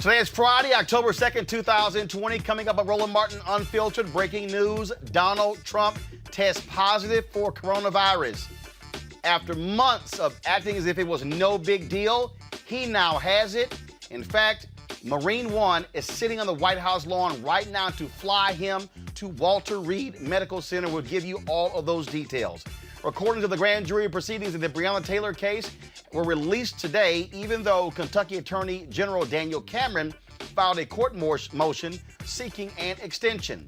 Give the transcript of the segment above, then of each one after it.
Today is Friday, October 2nd, 2020. Coming up on Roland Martin Unfiltered, breaking news, Donald Trump tests positive for coronavirus. After months of acting as if it was no big deal, he now has it. In fact, Marine One is sitting on the White House lawn right now to fly him to Walter Reed Medical Center. We'll give you all of those details. According to the grand jury proceedings in the Breonna Taylor case, were released today, even though Kentucky Attorney General Daniel Cameron filed a court motion seeking an extension.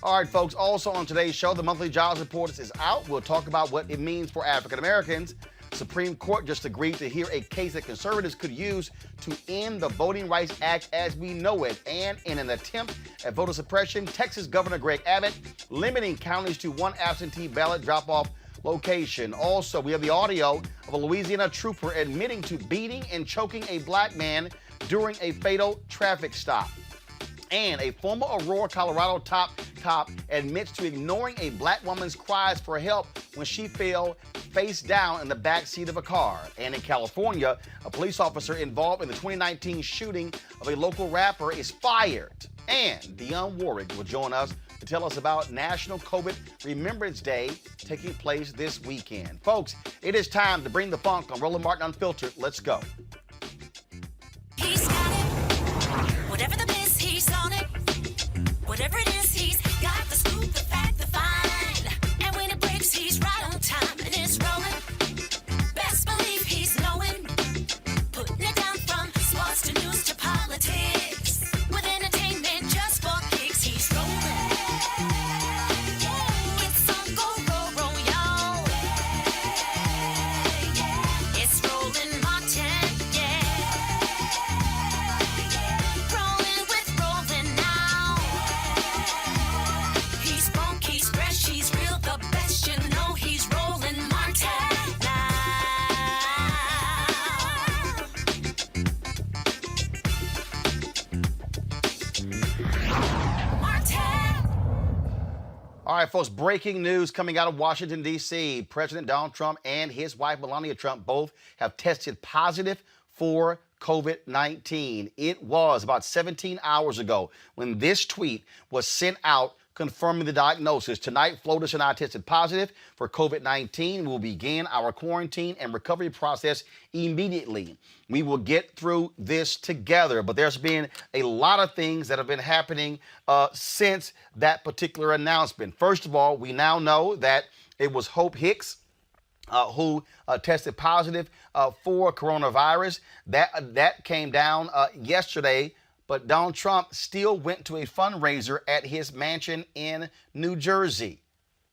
All right, folks, also on today's show, the monthly jobs report is out. We'll talk about what it means for African Americans. Supreme Court just agreed to hear a case that conservatives could use to end the Voting Rights Act as we know it. And in an attempt at voter suppression, Texas Governor Greg Abbott limiting counties to one absentee ballot drop-off location. Also, we have the audio of a Louisiana trooper admitting to beating and choking a black man during a fatal traffic stop. And a former Aurora, Colorado top cop admits to ignoring a black woman's cries for help when she fell face down in the back seat of a car. And in California, a police officer involved in the 2019 shooting of a local rapper is fired. And Dionne Warwick will join us to tell us about National COVID Remembrance Day taking place this weekend. Folks, it is time to bring the funk on Roland Martin Unfiltered. Let's go. He's got it. Whatever the biz, he's on it. Whatever it is, he's got the scoop, the fact, the find. And when it breaks, he's right on time and it's rolling. Best believe he's knowing. Putting it down from sports to news to politics. With entertainment just for kicks, he's rolling. It's on go, y'all. It's Roland Martin, yeah. Rolling with Roland now. He's funk, he's fresh, he's real, the best, you know he's Roland Martin now. Martin. All right, folks, breaking news coming out of Washington, D.C. President Donald Trump and his wife, Melania Trump, both have tested positive for COVID-19. It was about 17 hours ago when this tweet was sent out confirming the diagnosis. Tonight, Flotus and I tested positive for COVID-19. We'll begin our quarantine and recovery process immediately. We will get through this together, but there's been a lot of things that have been happening since that particular announcement. First of all, we now know that it was Hope Hicks who tested positive for coronavirus. That came down yesterday. But Donald Trump still went to a fundraiser at his mansion in New Jersey.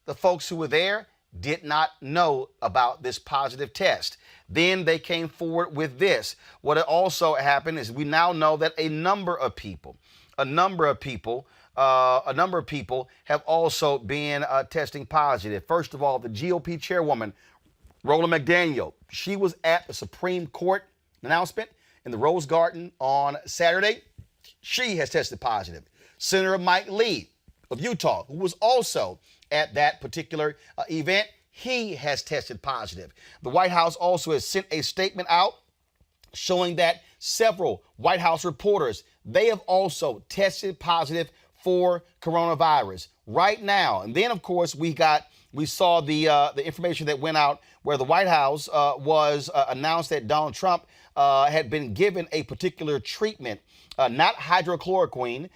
The folks who were there did not know about this positive test. Then they came forward with this. What also happened is we now know that a number of people have also been testing positive. First of all, the GOP chairwoman, Ronna McDaniel, she was at the Supreme Court announcement in the Rose Garden on Saturday. She has tested positive. Senator Mike Lee of Utah, who was also at that particular event, he has tested positive. The White House also has sent a statement out showing that several White House reporters, they have also tested positive for coronavirus right now. And then, of course, we saw the information that went out where the White House was announced that Donald Trump had been given a particular treatment. Not hydrochloroquine.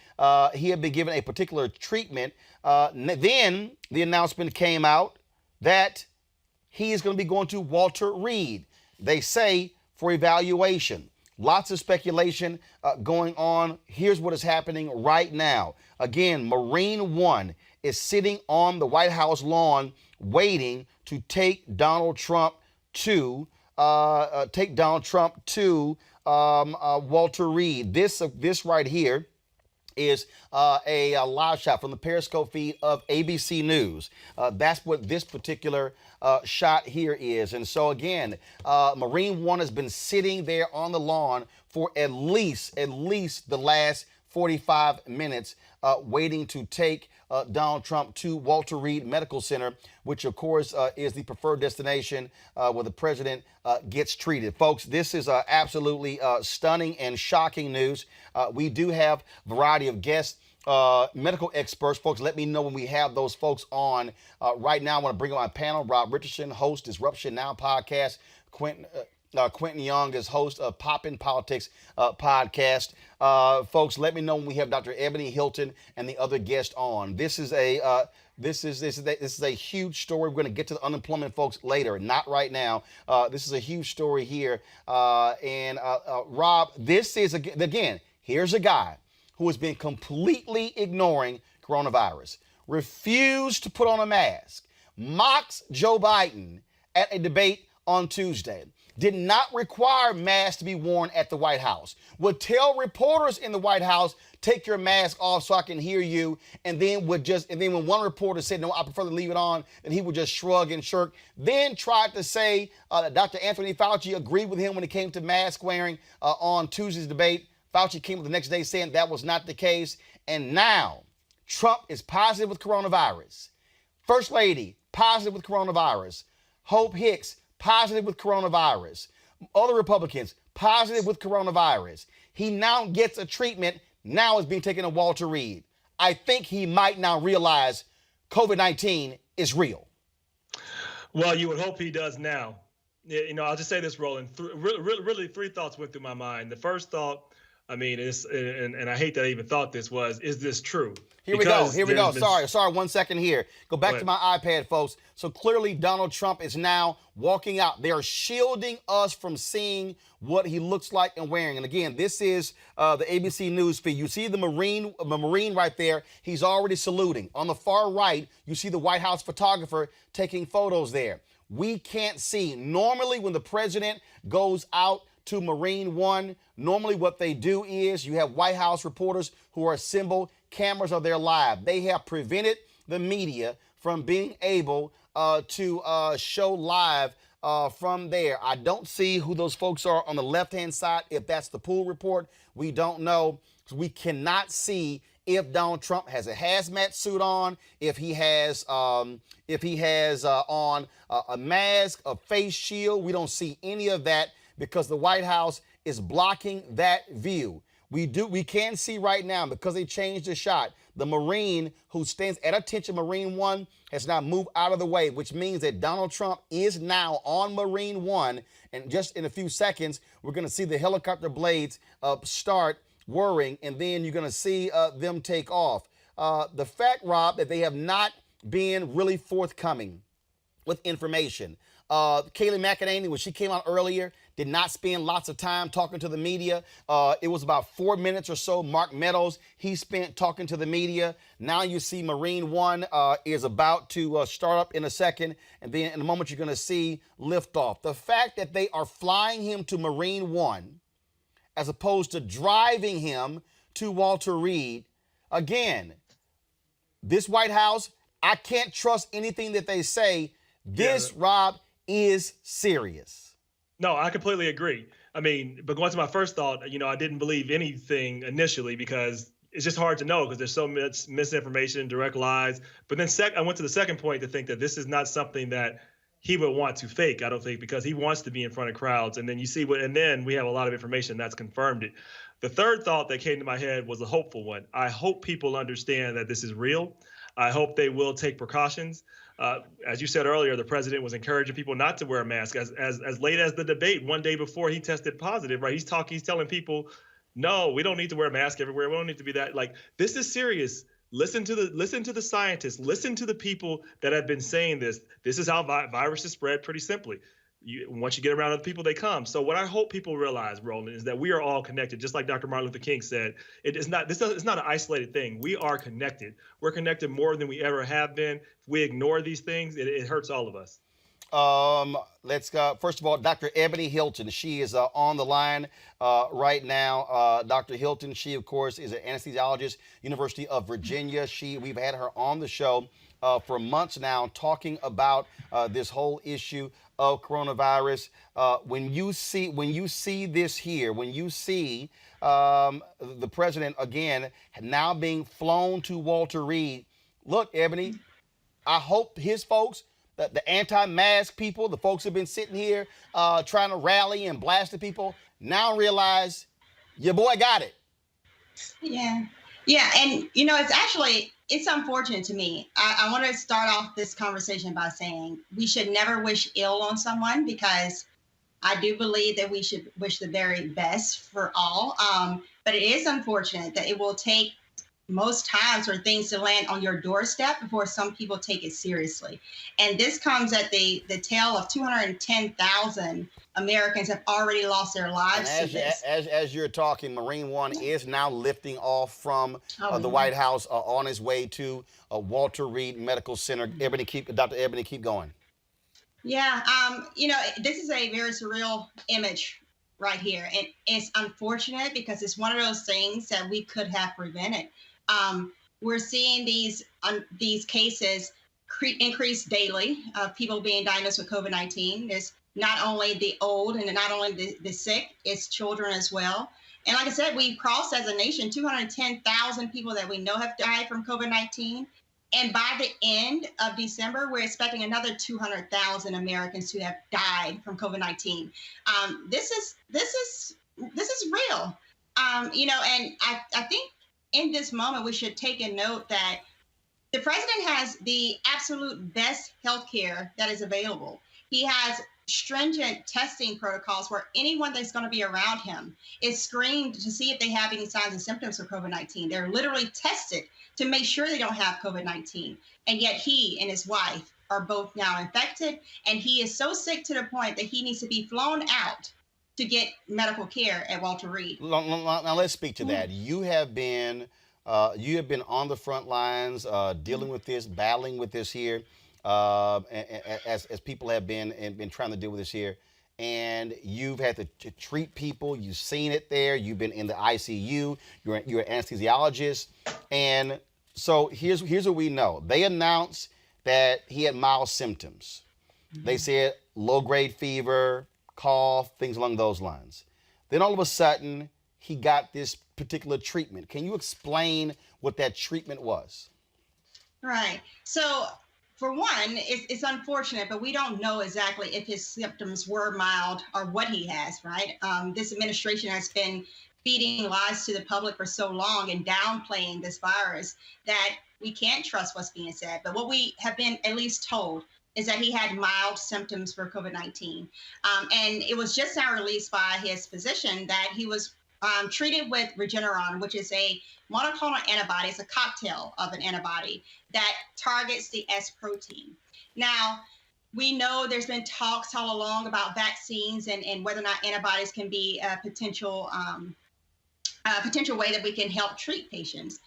He had been given a particular treatment. Then the announcement came out that he is going to be going to Walter Reed, they say, for evaluation. Lots of speculation going on. Here's what is happening right now. Again, Marine One is sitting on the White House lawn waiting to take Donald Trump to Walter Reed. This right here is a live shot from the Periscope feed of ABC News. That's what this particular shot here is. And so again, Marine One has been sitting there on the lawn for at least the last 45 minutes waiting to take Donald Trump to Walter Reed Medical Center, which, of course, is the preferred destination where the president gets treated. Folks, this is absolutely stunning and shocking news. We do have a variety of guests, medical experts. Folks, let me know when we have those folks on. Right now, I want to bring on my panel. Rob Richardson, host, Disruption Now podcast. Quentin Young is host of Poppin' Politics podcast. Folks, let me know when we have Dr. Ebony Hilton and the other guest on. This is a huge story. We're going to get to the unemployment, folks, later, not right now. This is a huge story here. Rob, this is again. Here's a guy who has been completely ignoring coronavirus, refused to put on a mask, mocks Joe Biden at a debate on Tuesday, did not require masks to be worn at the White House, would tell reporters in the White House, take your mask off so I can hear you, and then when one reporter said, no, I prefer to leave it on, then he would just shrug and shirk, then tried to say that Dr. Anthony Fauci agreed with him when it came to mask wearing on Tuesday's debate. Fauci came up the next day saying that was not the case, and now Trump is positive with coronavirus. First Lady, positive with coronavirus. Hope Hicks, positive with coronavirus. Other Republicans, positive with coronavirus. He now gets a treatment, now is being taken to Walter Reed. I think he might now realize COVID-19 is real. Well, you would hope he does now. You know, I'll just say this, Roland. Really, three thoughts went through my mind. The first thought, I mean, and I hate that I even thought this was, is this true? Here we go. Sorry, 1 second here. Go back to my iPad, folks. So clearly Donald Trump is now walking out. They are shielding us from seeing what he looks like and wearing. And again, this is the ABC News feed. You see the Marine right there. He's already saluting. On the far right, you see the White House photographer taking photos there. We can't see. Normally, when the president goes out to Marine One, normally what they do is you have White House reporters who are assembled. Cameras are there live. They have prevented the media from being able to show live from there. I don't see who those folks are on the left-hand side. If that's the pool report, we don't know. We cannot see if Donald Trump has a hazmat suit on, if he has on a mask, a face shield. We don't see any of that because the White House is blocking that view. We can see right now, because they changed the shot, the Marine who stands at attention, Marine One, has now moved out of the way, which means that Donald Trump is now on Marine One, and just in a few seconds, we're going to see the helicopter blades start whirring, and then you're going to see them take off. The fact, Rob, that they have not been really forthcoming with information. Kayleigh McEnany, when she came out earlier, did not spend lots of time talking to the media. It was about 4 minutes or so. Mark Meadows, he spent talking to the media. Now you see Marine One is about to start up in a second, and then in a moment you're going to see liftoff. The fact that they are flying him to Marine One as opposed to driving him to Walter Reed, again, this White House, I can't trust anything that they say. This, Rob, is serious. No, I completely agree. I mean, but going to my first thought, you know, I didn't believe anything initially because it's just hard to know because there's so much misinformation, direct lies. But then I went to the second point to think that this is not something that he would want to fake, I don't think, because he wants to be in front of crowds. And then you see and then we have a lot of information that's confirmed it. The third thought that came to my head was a hopeful one. I hope people understand that this is real. I hope they will take precautions. As you said earlier, the president was encouraging people not to wear a mask as late as the debate one day before he tested positive, right? He's telling people, no, we don't need to wear a mask everywhere. We don't need to be that. Like, this is serious. Listen to the scientists. Listen to the people that have been saying this. This is how viruses spread pretty simply. Once you get around other people, they come. So what I hope people realize, Roland, is that we are all connected. Just like Dr. Martin Luther King said, it's not an isolated thing. We are connected. We're connected more than we ever have been. If we ignore these things, it hurts all of us. Let's go. First of all, Dr. Ebony Hilton. She is on the line right now. Dr. Hilton, she, of course, is an anesthesiologist, University of Virginia. We've had her on the show for months now, talking about this whole issue of coronavirus. When you see this here, when you see the president again now being flown to Walter Reed, look, Ebony, I hope his folks, the anti-mask people, the folks who've been sitting here trying to rally and blast the people, now realize your boy got it. Yeah. Yeah. And, it's unfortunate to me. I want to start off this conversation by saying we should never wish ill on someone, because I do believe that we should wish the very best for all. But it is unfortunate that it will take most times for things to land on your doorstep before some people take it seriously. And this comes at the tail of 210,000 Americans have already lost their lives to this. As you're talking, Marine One is now lifting off from the White House on his way to Walter Reed Medical Center. Dr. Ebony, keep going. Yeah, this is a very surreal image right here. And it's unfortunate because it's one of those things that we could have prevented. We're seeing these cases increase daily of people being diagnosed with COVID-19. There's not only the old and not only the sick, it's children as well. And like I said, we crossed as a nation 210,000 people that we know have died from COVID-19. And by the end of December, we're expecting another 200,000 Americans to have died from COVID-19. This is real. And I think in this moment, we should take a note that the president has the absolute best healthcare that is available. He has stringent testing protocols where anyone that's going to be around him is screened to see if they have any signs and symptoms of COVID-19. They're literally tested to make sure they don't have COVID-19. And yet he and his wife are both now infected. And he is so sick to the point that he needs to be flown out to get medical care at Walter Reed. Now let's speak to that. You have been on the front lines dealing with this, battling with this here, as people have been trying to deal with this here. And you've had to treat people. You've seen it there. You've been in the ICU. You're an anesthesiologist. And so here's what we know. They announced that he had mild symptoms. Mm-hmm. They said low-grade fever, cough, things along those lines. Then all of a sudden, he got this particular treatment. Can you explain what that treatment was? Right. So for one, it's unfortunate, but we don't know exactly if his symptoms were mild or what he has, right? This administration has been feeding lies to the public for so long and downplaying this virus that we can't trust what's being said. But what we have been at least told is that he had mild symptoms for COVID-19. And it was just now released by his physician that he was treated with Regeneron, which is a monoclonal antibody. It's a cocktail of an antibody that targets the S protein. Now, we know there's been talks all along about vaccines and whether or not antibodies can be a potential way that we can help treat patients.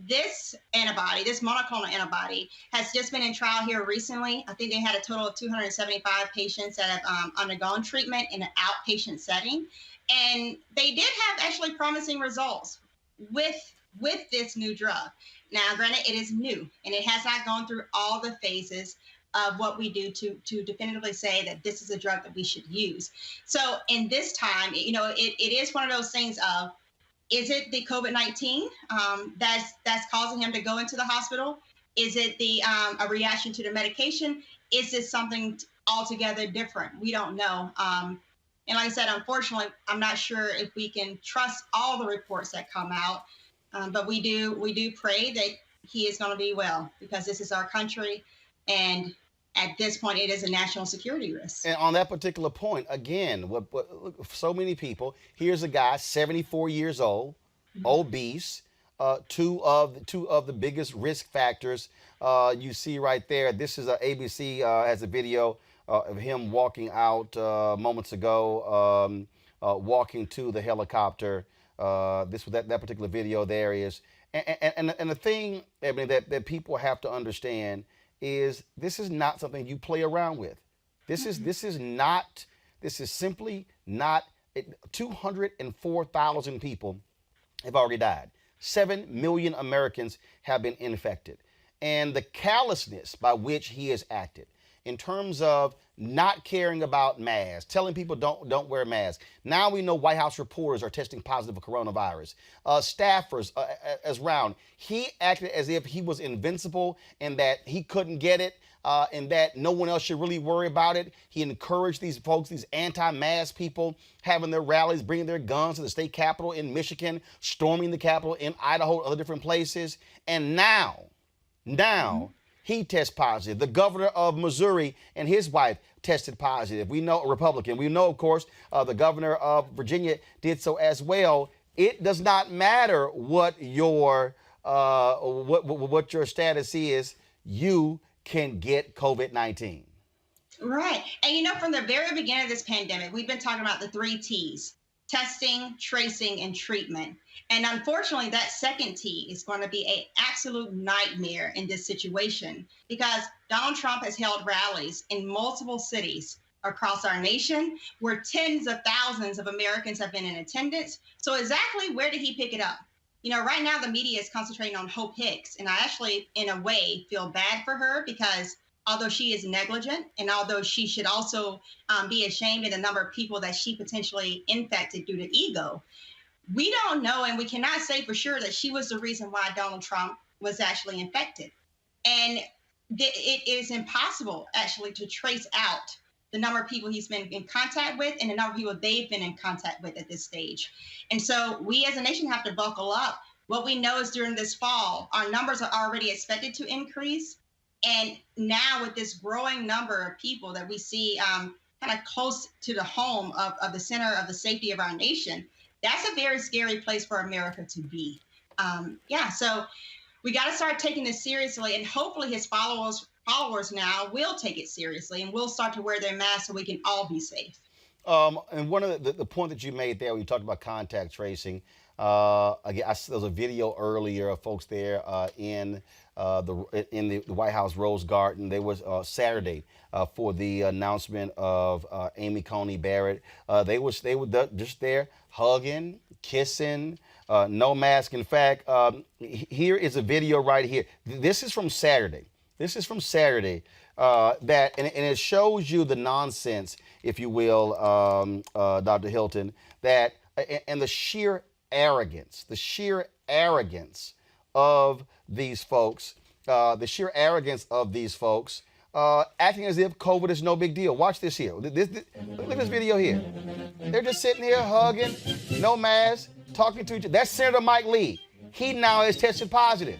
This antibody, this monoclonal antibody, has just been in trial here recently. I think they had a total of 275 patients that have undergone treatment in an outpatient setting. And they did have actually promising results with this new drug. Now, granted, it is new, and it has not gone through all the phases of what we do to definitively say that this is a drug that we should use. So in this time, it is one of those things of, is it the COVID-19 that's causing him to go into the hospital? Is it a reaction to the medication? Is it something altogether different? We don't know. And like I said, unfortunately, I'm not sure if we can trust all the reports that come out. But we do pray that he is going to be well, because this is our country. And at this point, it is a national security risk. And on that particular point, again, look, so many people, here's a guy, 74 years old, mm-hmm. obese, two of the biggest risk factors you see right there. This is ABC has a video of him walking out moments ago, walking to the helicopter. That particular video there is, and the thing, Ebony, that people have to understand is this is not something you play around with. This is simply not. 204,000 people have already died. 7 million Americans have been infected. and the callousness by which he has acted in terms of not caring about masks, telling people don't wear masks. Now we know White House reporters are testing positive for coronavirus. Staffers as round. He acted as if he was invincible and that he couldn't get it. And that no one else should really worry about it. He encouraged these folks, these anti-mask people, having their rallies, bringing their guns to the state capitol in Michigan, storming the capitol in Idaho, other different places. And now, he tests positive. The governor of Missouri and his wife tested positive. We know, a Republican. We know, of course, the governor of Virginia did so as well. It does not matter what your status is. You can get COVID-19. Right. And from the very beginning of this pandemic, we've been talking about the 3 T's: testing, tracing, and treatment. And unfortunately, that second T is going to be an absolute nightmare in this situation, because Donald Trump has held rallies in multiple cities across our nation where tens of thousands of Americans have been in attendance. So exactly where did he pick it up? Right now the media is concentrating on Hope Hicks, and I actually, in a way, feel bad for her, because although she is negligent and although she should also be ashamed of the number of people that she potentially infected due to ego, we don't know, and we cannot say for sure that she was the reason why Donald Trump was actually infected. And it is impossible actually to trace out the number of people he's been in contact with and the number of people they've been in contact with at this stage. And so we as a nation have to buckle up. What we know is during this fall, our numbers are already expected to increase. And now with this growing number of people that we see kind of close to the home of the center of the safety of our nation, that's a very scary place for America to be. So we got to start taking this seriously, and hopefully his followers now will take it seriously and will start to wear their masks so we can all be safe. And one of the point that you made there when you talked about contact tracing, again, there was a video earlier of folks there in the White House Rose Garden. They was Saturday for the announcement of Amy Coney Barrett. They were just there hugging, kissing, no mask. In fact, here is a video right here. This is from Saturday. That and it shows you the nonsense, if you will, Dr. Hilton, that and the sheer arrogance of these folks, acting as if COVID is no big deal. Watch this here. Look at this video here. They're just sitting here hugging, no mask, talking to each other. That's Senator Mike Lee. He now is tested positive.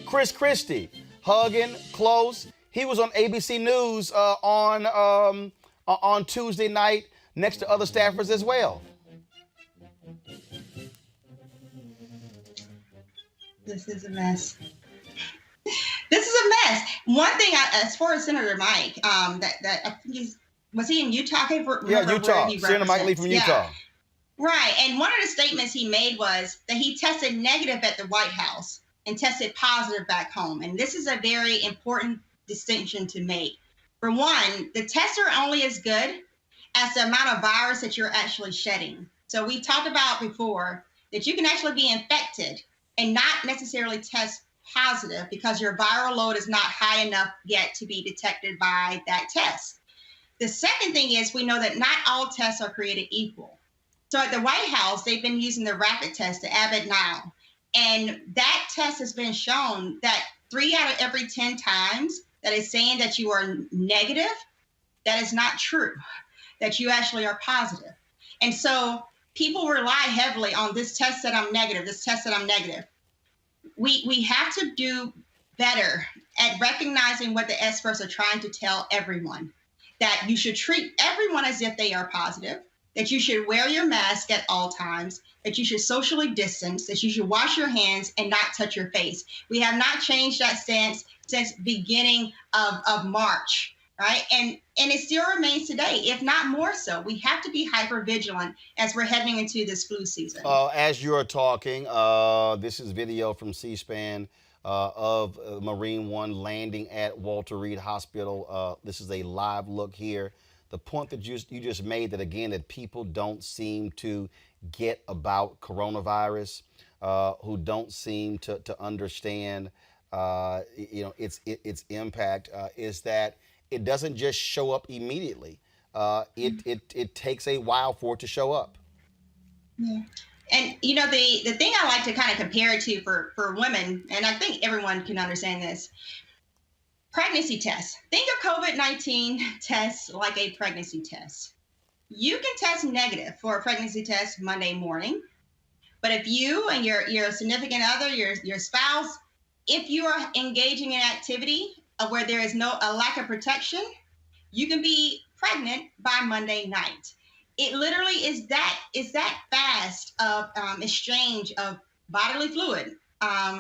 Chris Christie, hugging, close. He was on ABC News on Tuesday night next to other staffers as well. This is a mess. One thing, as far as Senator Mike, that I think was he in Utah? Utah. Senator Mike Lee from Utah. Right. And one of the statements he made was that he tested negative at the White House and tested positive back home. And this is a very important distinction to make. For one, the tests are only as good as the amount of virus that you're actually shedding. So we talked about before that you can actually be infected and not necessarily test positive because your viral load is not high enough yet to be detected by that test. The second thing is we know that not all tests are created equal. So at the White House, they've been using the rapid test, the Abbott Now. And that test has been shown that 3 out of every 10 times that is saying that you are negative, that is not true, that you actually are positive. And so people rely heavily on this test that I'm negative, this test that I'm negative. We have to do better at recognizing what the experts are trying to tell everyone, that you should treat everyone as if they are positive, that you should wear your mask at all times, that you should socially distance, that you should wash your hands and not touch your face. We have not changed that stance since beginning of March, right? And it still remains today, if not more so. We have to be hyper vigilant as we're heading into this flu season. As you're talking, this is video from C-SPAN of Marine One landing at Walter Reed Hospital. This is a live look here. The point that you just made, that again, that people don't seem to get about coronavirus, who don't seem to understand its impact is that it doesn't just show up immediately. It takes a while for it to show up. Yeah. And the thing I like to kind of compare it to for women, and I think everyone can understand this, pregnancy tests. Think of COVID-19 tests like a pregnancy test. You can test negative for a pregnancy test Monday morning, but if you and your significant other, your spouse, if you are engaging in activity where there is a lack of protection, you can be pregnant by Monday night. It literally is that fast of exchange of bodily fluid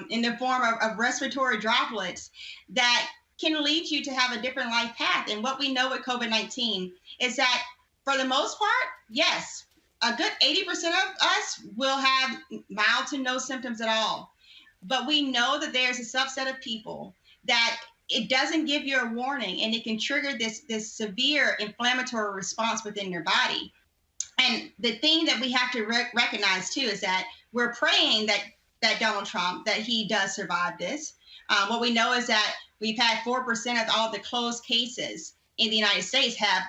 in the form of respiratory droplets that can lead you to have a different life path. And what we know with COVID-19 is that for the most part, yes, a good 80% of us will have mild to no symptoms at all. But we know that there's a subset of people that it doesn't give you a warning, and it can trigger this severe inflammatory response within your body. And the thing that we have to recognize too is that we're praying that Donald Trump, that he does survive this. What we know is that we've had 4% of all the closed cases in the United States have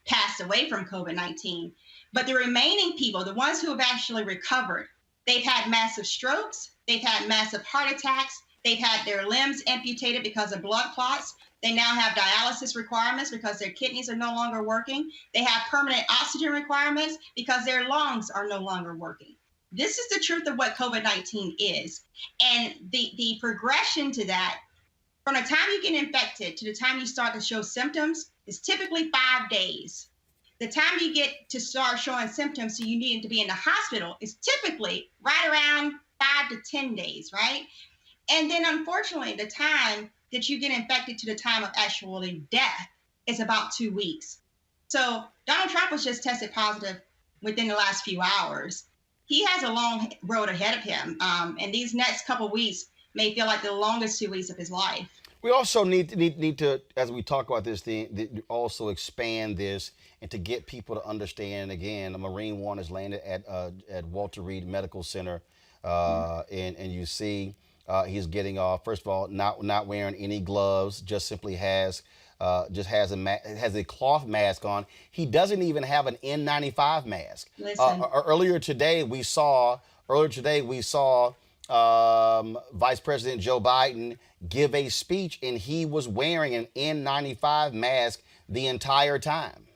passed away from COVID-19. But the remaining people, the ones who have actually recovered, they've had massive strokes, they've had massive heart attacks, they've had their limbs amputated because of blood clots. They now have dialysis requirements because their kidneys are no longer working. They have permanent oxygen requirements because their lungs are no longer working. This is the truth of what COVID-19 is. And the progression to that, from the time you get infected to the time you start to show symptoms, is typically 5 days. The time you get to start showing symptoms, so you need to be in the hospital, is typically right around 5 to 10 days, right? And then unfortunately, the time that you get infected to the time of actually death is about 2 weeks. So Donald Trump was just tested positive within the last few hours. He has a long road ahead of him. And these next couple of weeks may feel like the longest 2 weeks of his life. We also need to, as we talk about this thing, also expand this and to get people to understand. Again, a Marine One has landed at Walter Reed Medical Center, and you see he's getting off. First of all, not wearing any gloves, just simply has a cloth mask on. He doesn't even have an N95 mask. Earlier today we saw Vice President Joe Biden give a speech, and he was wearing an N95 mask the entire time.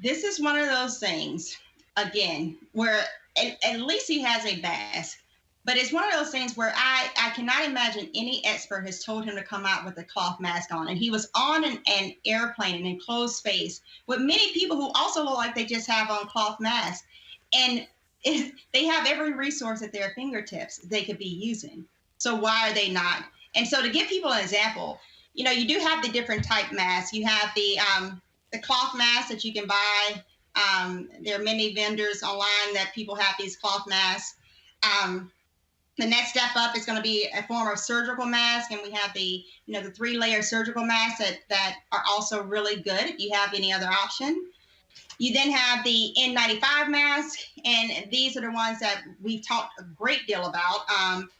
This is one of those things, again, where at least he has a mask, but it's one of those things where I cannot imagine any expert has told him to come out with a cloth mask on. And he was on an airplane, an enclosed space, with many people who also look like they just have on cloth masks. And they have every resource at their fingertips they could be using. So why are they not? And so to give people an example, you do have the different type masks. You have the cloth mask that you can buy. There are many vendors online that people have these cloth masks. The next step up is going to be a form of surgical mask, and we have the 3-layer surgical masks that are also really good if you have any other option. You then have the N95 mask, and these are the ones that we've talked a great deal about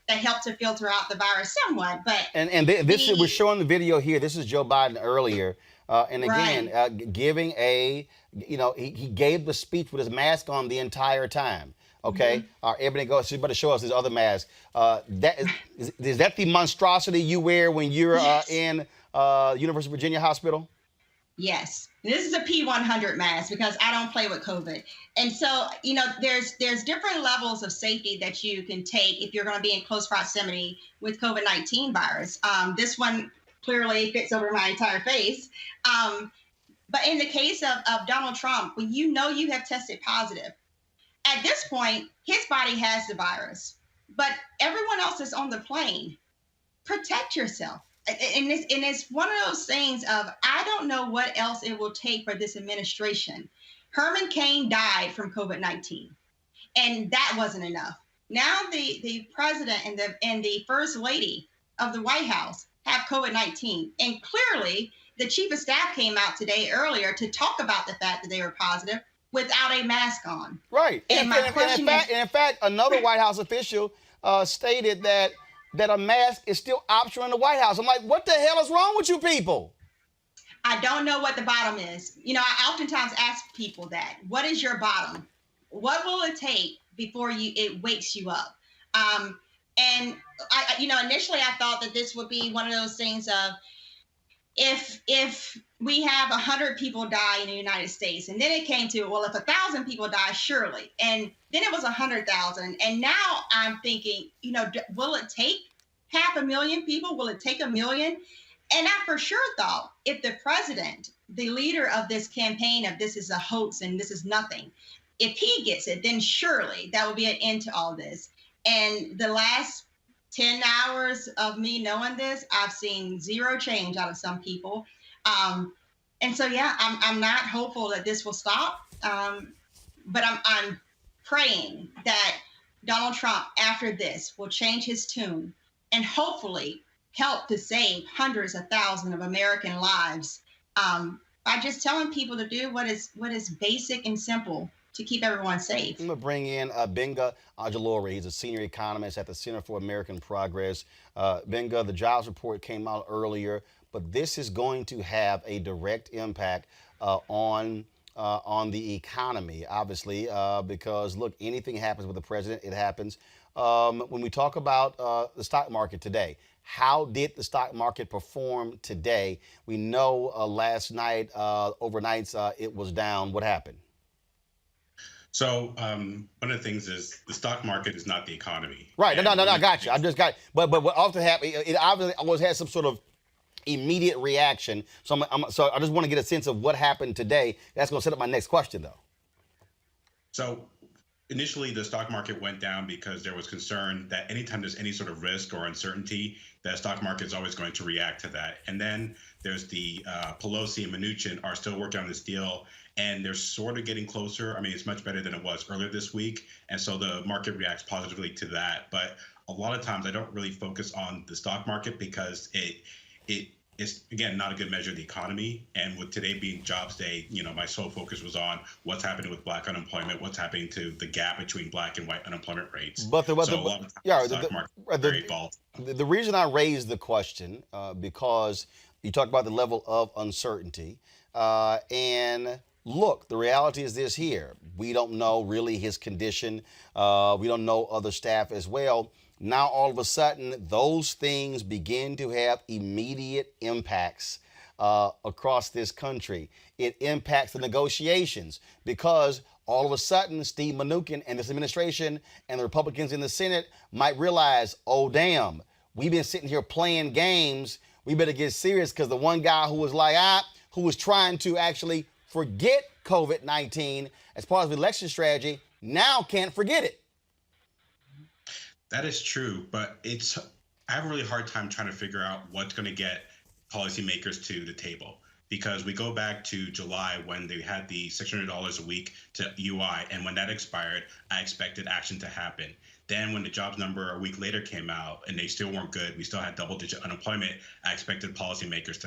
that help to filter out the virus somewhat. But we're showing the video here. This is Joe Biden earlier, and again, right. Giving he gave the speech with his mask on the entire time. Okay, Mm-hmm. Everybody goes. So you better show us his other mask. Is that the monstrosity you wear when you're in University of Virginia Hospital? Yes. This is a P100 mask because I don't play with COVID. And so, there's different levels of safety that you can take if you're going to be in close proximity with COVID-19 virus. This one clearly fits over my entire face. But in the case of Donald Trump, when you have tested positive, at this point, his body has the virus, but everyone else is on the plane. Protect yourself. And it's one of those things of, I don't know what else it will take for this administration. Herman Cain died from COVID-19, and that wasn't enough. Now the president and the first lady of the White House have COVID-19, and clearly the chief of staff came out today earlier to talk about the fact that they were positive without a mask on. Right. And my question is, in fact, another White House official stated that that a mask is still optional in the White House. I'm like, what the hell is wrong with you people? I don't know what the bottom is. I oftentimes ask people that. What is your bottom? What will it take before it wakes you up? And initially I thought that this would be one of those things of if we have 100 people die in the United States, and then it came to, well, if 1,000 people die, surely. And then it was 100,000. And now I'm thinking, will it take 500,000 people? Will it take 1 million? And I for sure thought if the president, the leader of this campaign of this is a hoax and this is nothing, if he gets it, then surely that will be an end to all this. And the last 10 hours of me knowing this, I've seen zero change out of some people. And so, yeah, I'm not hopeful that this will stop. But I'm praying that Donald Trump, after this, will change his tune and hopefully help to save hundreds of thousands of American lives by just telling people to do what is basic and simple to keep everyone safe. I'm going to bring in Benga Ajalori. He's a senior economist at the Center for American Progress. Benga, the jobs report came out earlier, but this is going to have a direct impact on the economy, obviously, because, look, anything happens with the president, it happens. When we talk about the stock market today, how did the stock market perform today? We know last night, overnights, it was down. What happened? So one of the things is the stock market is not the economy. Right. No, I got you. I just got it. But what often happens, it obviously always has some sort of immediate reaction. So so I just want to get a sense of what happened today. That's going to set up my next question, though. So initially, the stock market went down because there was concern that anytime there's any sort of risk or uncertainty, the stock market is always going to react to that. And then there's the Pelosi and Mnuchin are still working on this deal, and they're sort of getting closer. I mean, it's much better than it was earlier this week. And so the market reacts positively to that. But a lot of times I don't really focus on the stock market because it's, again, not a good measure of the economy. And with today being Jobs Day, my sole focus was on what's happening with Black unemployment, what's happening to the gap between Black and white unemployment rates. But the reason I raised the question, because you talked about the level of uncertainty, and look, the reality is this here. We don't know really his condition. We don't know other staff as well. Now, all of a sudden, those things begin to have immediate impacts across this country. It impacts the negotiations because all of a sudden, Steve Mnuchin and this administration and the Republicans in the Senate might realize, oh, damn, we've been sitting here playing games. We better get serious because the one guy who was like, who was trying to actually forget COVID-19 as part of the election strategy, now can't forget it. That is true, but I have a really hard time trying to figure out what's going to get policymakers to the table, because we go back to July when they had the $600 a week to UI, and when that expired, I expected action to happen. Then when the jobs number a week later came out and they still weren't good, we still had double-digit unemployment, I expected policymakers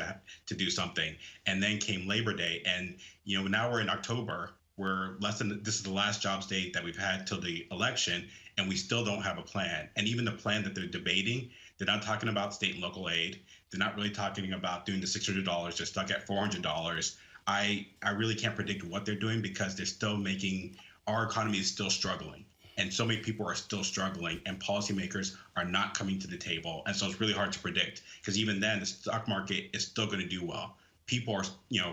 to do something. And then came Labor Day, and now we're in October. This is the last jobs day that we've had till the election, and we still don't have a plan. And even the plan that they're debating, they're not talking about state and local aid. They're not really talking about doing the $600. They're stuck at $400. I really can't predict what they're doing because they're still our economy is still struggling. And so many people are still struggling, and policymakers are not coming to the table. And so it's really hard to predict, because even then the stock market is still going to do well. People are,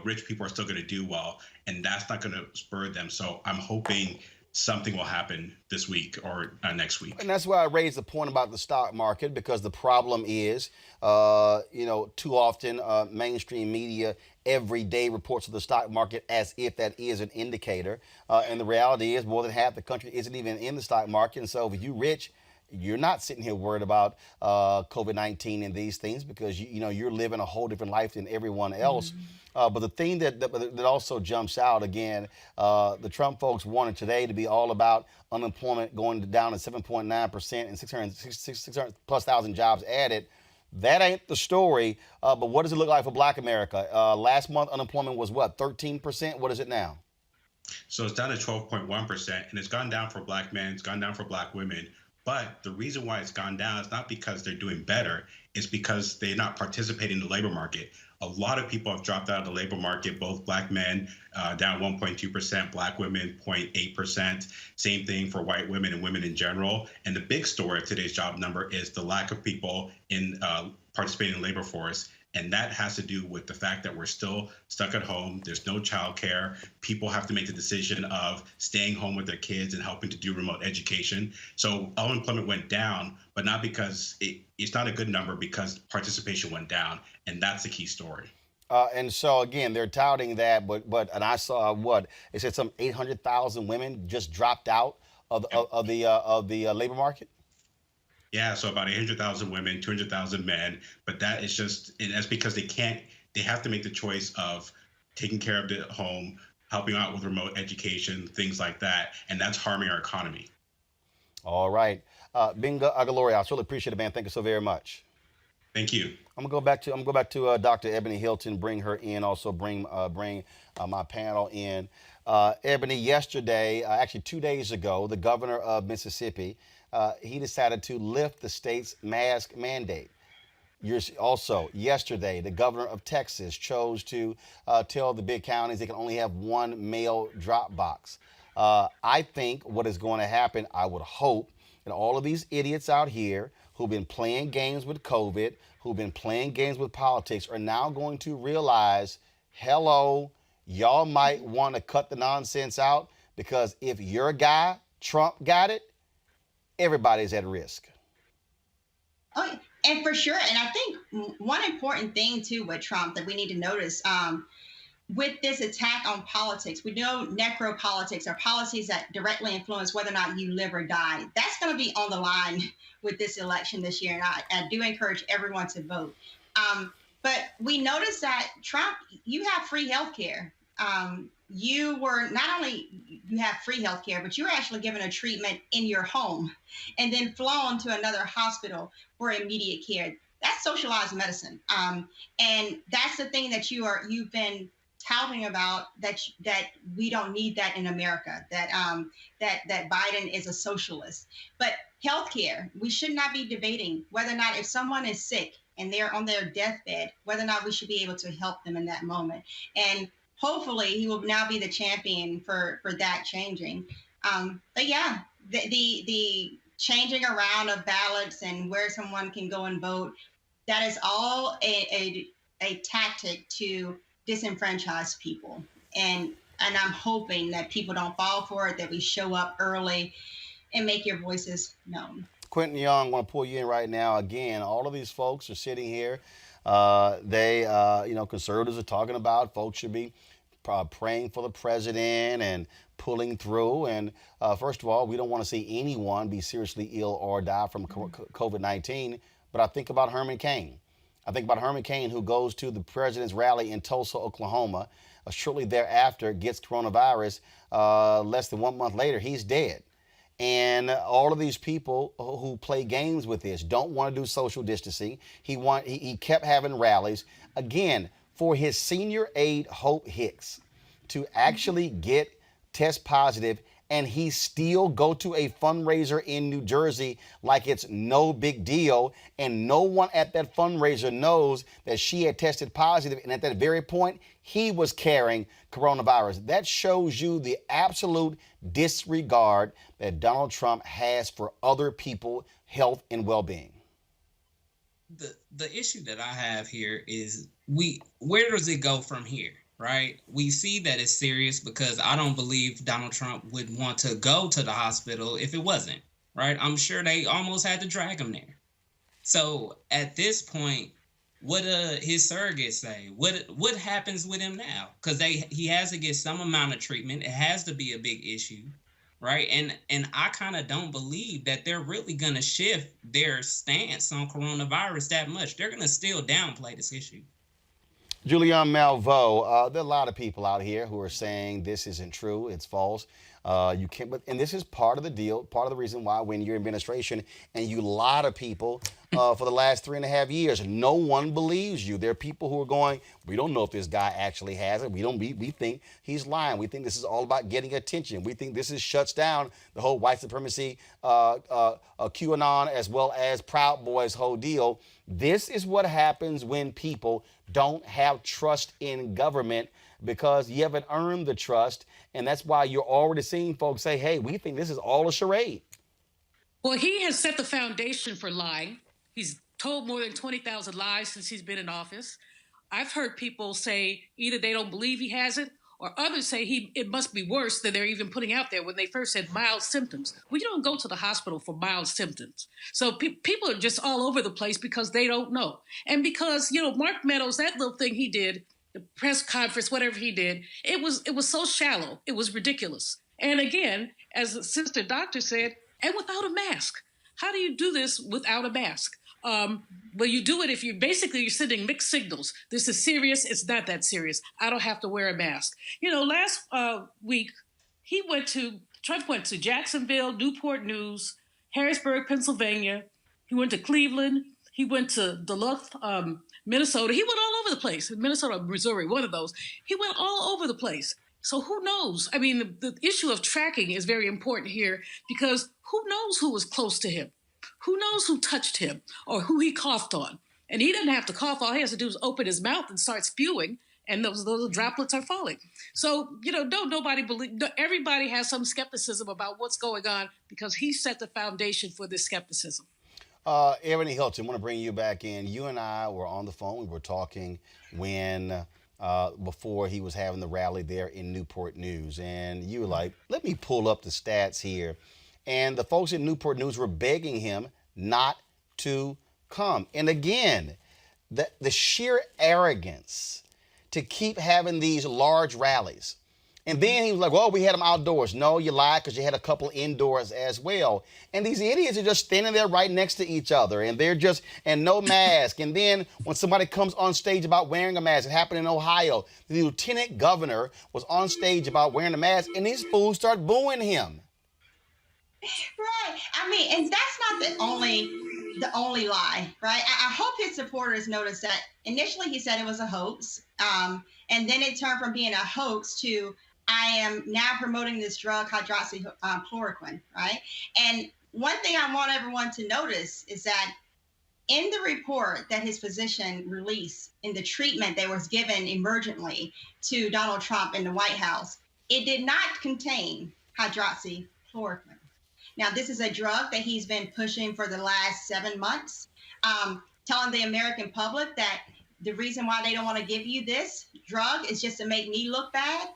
rich people are still going to do well, and that's not going to spur them. So I'm hoping something will happen this week or next week. And that's why I raised the point about the stock market, because the problem is, too often mainstream media every day reports of the stock market as if that is an indicator. And the reality is more than half the country isn't even in the stock market. And so if you're rich, you're not sitting here worried about COVID-19 and these things, because you're living a whole different life than everyone else. But the thing that also jumps out again, the Trump folks wanted today to be all about unemployment going down to 7.9% and 600 plus thousand jobs added. That ain't the story. But what does it look like for Black America? Last month, unemployment was what, 13%? What is it now? So it's down to 12.1%, and it's gone down for Black men, it's gone down for Black women. But the reason why it's gone down is not because they're doing better, it's because they're not participating in the labor market. A lot of people have dropped out of the labor market, both black men down 1.2%, black women 0.8%. Same thing for white women and women in general. And the big story of today's job number is the lack of people in participating in the labor force. And that has to do with the fact that we're still stuck at home. There's no childcare. People have to make the decision of staying home with their kids and helping to do remote education. So unemployment went down, but not because it's not a good number, because participation went down. And that's the key story. And so again, they're touting that, and I saw it said some 800,000 women just dropped out of the labor market. Yeah, so about 800,000 women, 200,000 men, but that's because they have to make the choice of taking care of the home, helping out with remote education, things like that, and that's harming our economy. All right. Binga Agalori, I really appreciate it, man. Thank you so very much. Thank you. I'm gonna go back to Dr. Ebony Hilton. Bring her in. Also bring my panel in. Ebony, yesterday, actually 2 days ago, the governor of Mississippi, he decided to lift the state's mask mandate. Also, yesterday, the governor of Texas chose to tell the big counties they can only have one mail drop box. I think what is going to happen, I would hope, that all of these idiots out here who've been playing games with COVID, who've been playing games with politics, are now going to realize, hello, y'all might want to cut the nonsense out, because if your guy, Trump, got it, everybody's at risk. Oh, and for sure. And I think one important thing too with Trump that we need to notice, with this attack on politics, we know necropolitics are policies that directly influence whether or not you live or die. That's going to be on the line with this election this year. And I do encourage everyone to vote. But we noticed that Trump, you have free health care. You were not only you have free health care, but you were actually given a treatment in your home and then flown to another hospital for immediate care. That's socialized medicine. And that's the thing that you've been touting about, that we don't need that in America, that Biden is a socialist. But healthcare, we should not be debating whether or not, if someone is sick and they're on their deathbed, whether or not we should be able to help them in that moment. And hopefully he will now be the champion for that changing. But yeah, the changing around of ballots and where someone can go and vote, that is all a tactic to disenfranchise people. And I'm hoping that people don't fall for it, that we show up early and make your voices known. Quentin Young, I want to pull you in right now. Again, all of these folks are sitting here. Conservatives are talking about folks should be praying for the president and pulling through. And first of all, we don't want to see anyone be seriously ill or die from COVID-19. But I think about Herman Cain. Who goes to the president's rally in Tulsa, Oklahoma. Shortly thereafter, gets coronavirus. Less than 1 month later, he's dead. And all of these people who play games with this don't want to do social distancing. He kept having rallies. Again, for his senior aide, Hope Hicks, to actually get test positive, and he still go to a fundraiser in New Jersey like it's no big deal, and no one at that fundraiser knows that she had tested positive, and at that very point, he was carrying coronavirus. That shows you the absolute disregard that Donald Trump has for other people's health and well-being. The issue that I have here is where does it go from here? Right? We see that it's serious because I don't believe Donald Trump would want to go to the hospital if it wasn't, right? I'm sure they almost had to drag him there. So at this point, what his surrogates say? What happens with him now? Because he has to get some amount of treatment. It has to be a big issue, right? And I kind of don't believe that they're really going to shift their stance on coronavirus that much. They're going to still downplay this issue. Julian Malveaux, there are a lot of people out here who are saying this isn't true, it's false. You can't, and this is part of the deal, part of the reason why when you're in administration and you lie to people for the last 3.5 years. No one believes you. There are people who are going, we don't know if this guy actually has it. We think he's lying. We think this is all about getting attention. We think this shuts down the whole white supremacy, QAnon, as well as Proud Boys whole deal. This is what happens when people don't have trust in government, because you haven't earned the trust. And that's why you're already seeing folks say, hey, we think this is all a charade. Well, he has set the foundation for lying. He's told more than 20,000 lies since he's been in office. I've heard people say either they don't believe he has it, or others say it must be worse than they're even putting out there when they first said mild symptoms. Well, you don't go to the hospital for mild symptoms. So people are just all over the place because they don't know. And because, Mark Meadows, that little thing he did, the press conference, whatever he did, it was so shallow. It was ridiculous. And again, as the sister doctor said, and without a mask. How do you do this without a mask? Well, you do it if you're sending mixed signals. This is serious. It's not that serious. I don't have to wear a mask. Last week, Trump went to Jacksonville, Newport News, Harrisburg, Pennsylvania. He went to Cleveland. He went to Duluth, Minnesota. He went all over the place. Minnesota, Missouri, one of those. He went all over the place. So who knows? I mean, the issue of tracking is very important here, because who knows who was close to him? Who knows who touched him or who he coughed on? And he doesn't have to cough. All he has to do is open his mouth and start spewing, and those droplets are falling. So, don't nobody believe. Everybody has some skepticism about what's going on, because he set the foundation for this skepticism. Ebony Hilton, I want to bring you back in. You and I were on the phone. We were talking before he was having the rally there in Newport News. And you were like, let me pull up the stats here. And the folks in Newport News were begging him not to come. And again, the sheer arrogance to keep having these large rallies. And then he was like, well, we had them outdoors. No, you lied, because you had a couple indoors as well. And these idiots are just standing there right next to each other, and and no mask. And then when somebody comes on stage about wearing a mask, it happened in Ohio. The lieutenant governor was on stage about wearing a mask, and these fools start booing him. Right. I mean, and that's not the only lie, right? I hope his supporters noticed that initially he said it was a hoax. And then it turned from being a hoax to, I am now promoting this drug, hydroxychloroquine, right? And one thing I want everyone to notice is that in the report that his physician released, in the treatment that was given emergently to Donald Trump in the White House, it did not contain hydroxychloroquine. Now, this is a drug that he's been pushing for the last 7 months, telling the American public that the reason why they don't want to give you this drug is just to make me look bad.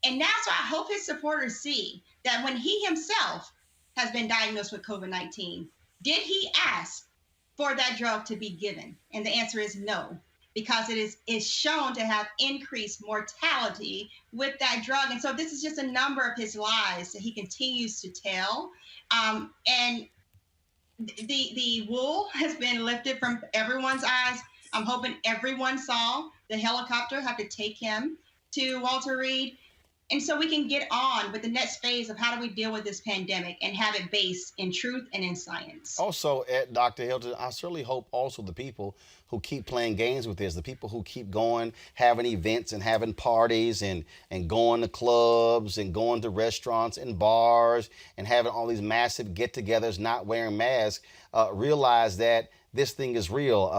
And that's why I hope his supporters see that when he himself has been diagnosed with COVID-19, did he ask for that drug to be given? And the answer is no, because it is shown to have increased mortality with that drug. And so this is just a number of his lies that he continues to tell. And the wool has been lifted from everyone's eyes. I'm hoping everyone saw the helicopter have to take him to Walter Reed. And so we can get on with the next phase of how do we deal with this pandemic and have it based in truth and in science. Also, Dr. Hilton, I certainly hope also the people who keep playing games with this, the people who keep going, having events and having parties and going to clubs and going to restaurants and bars and having all these massive get-togethers, not wearing masks, realize that this thing is real.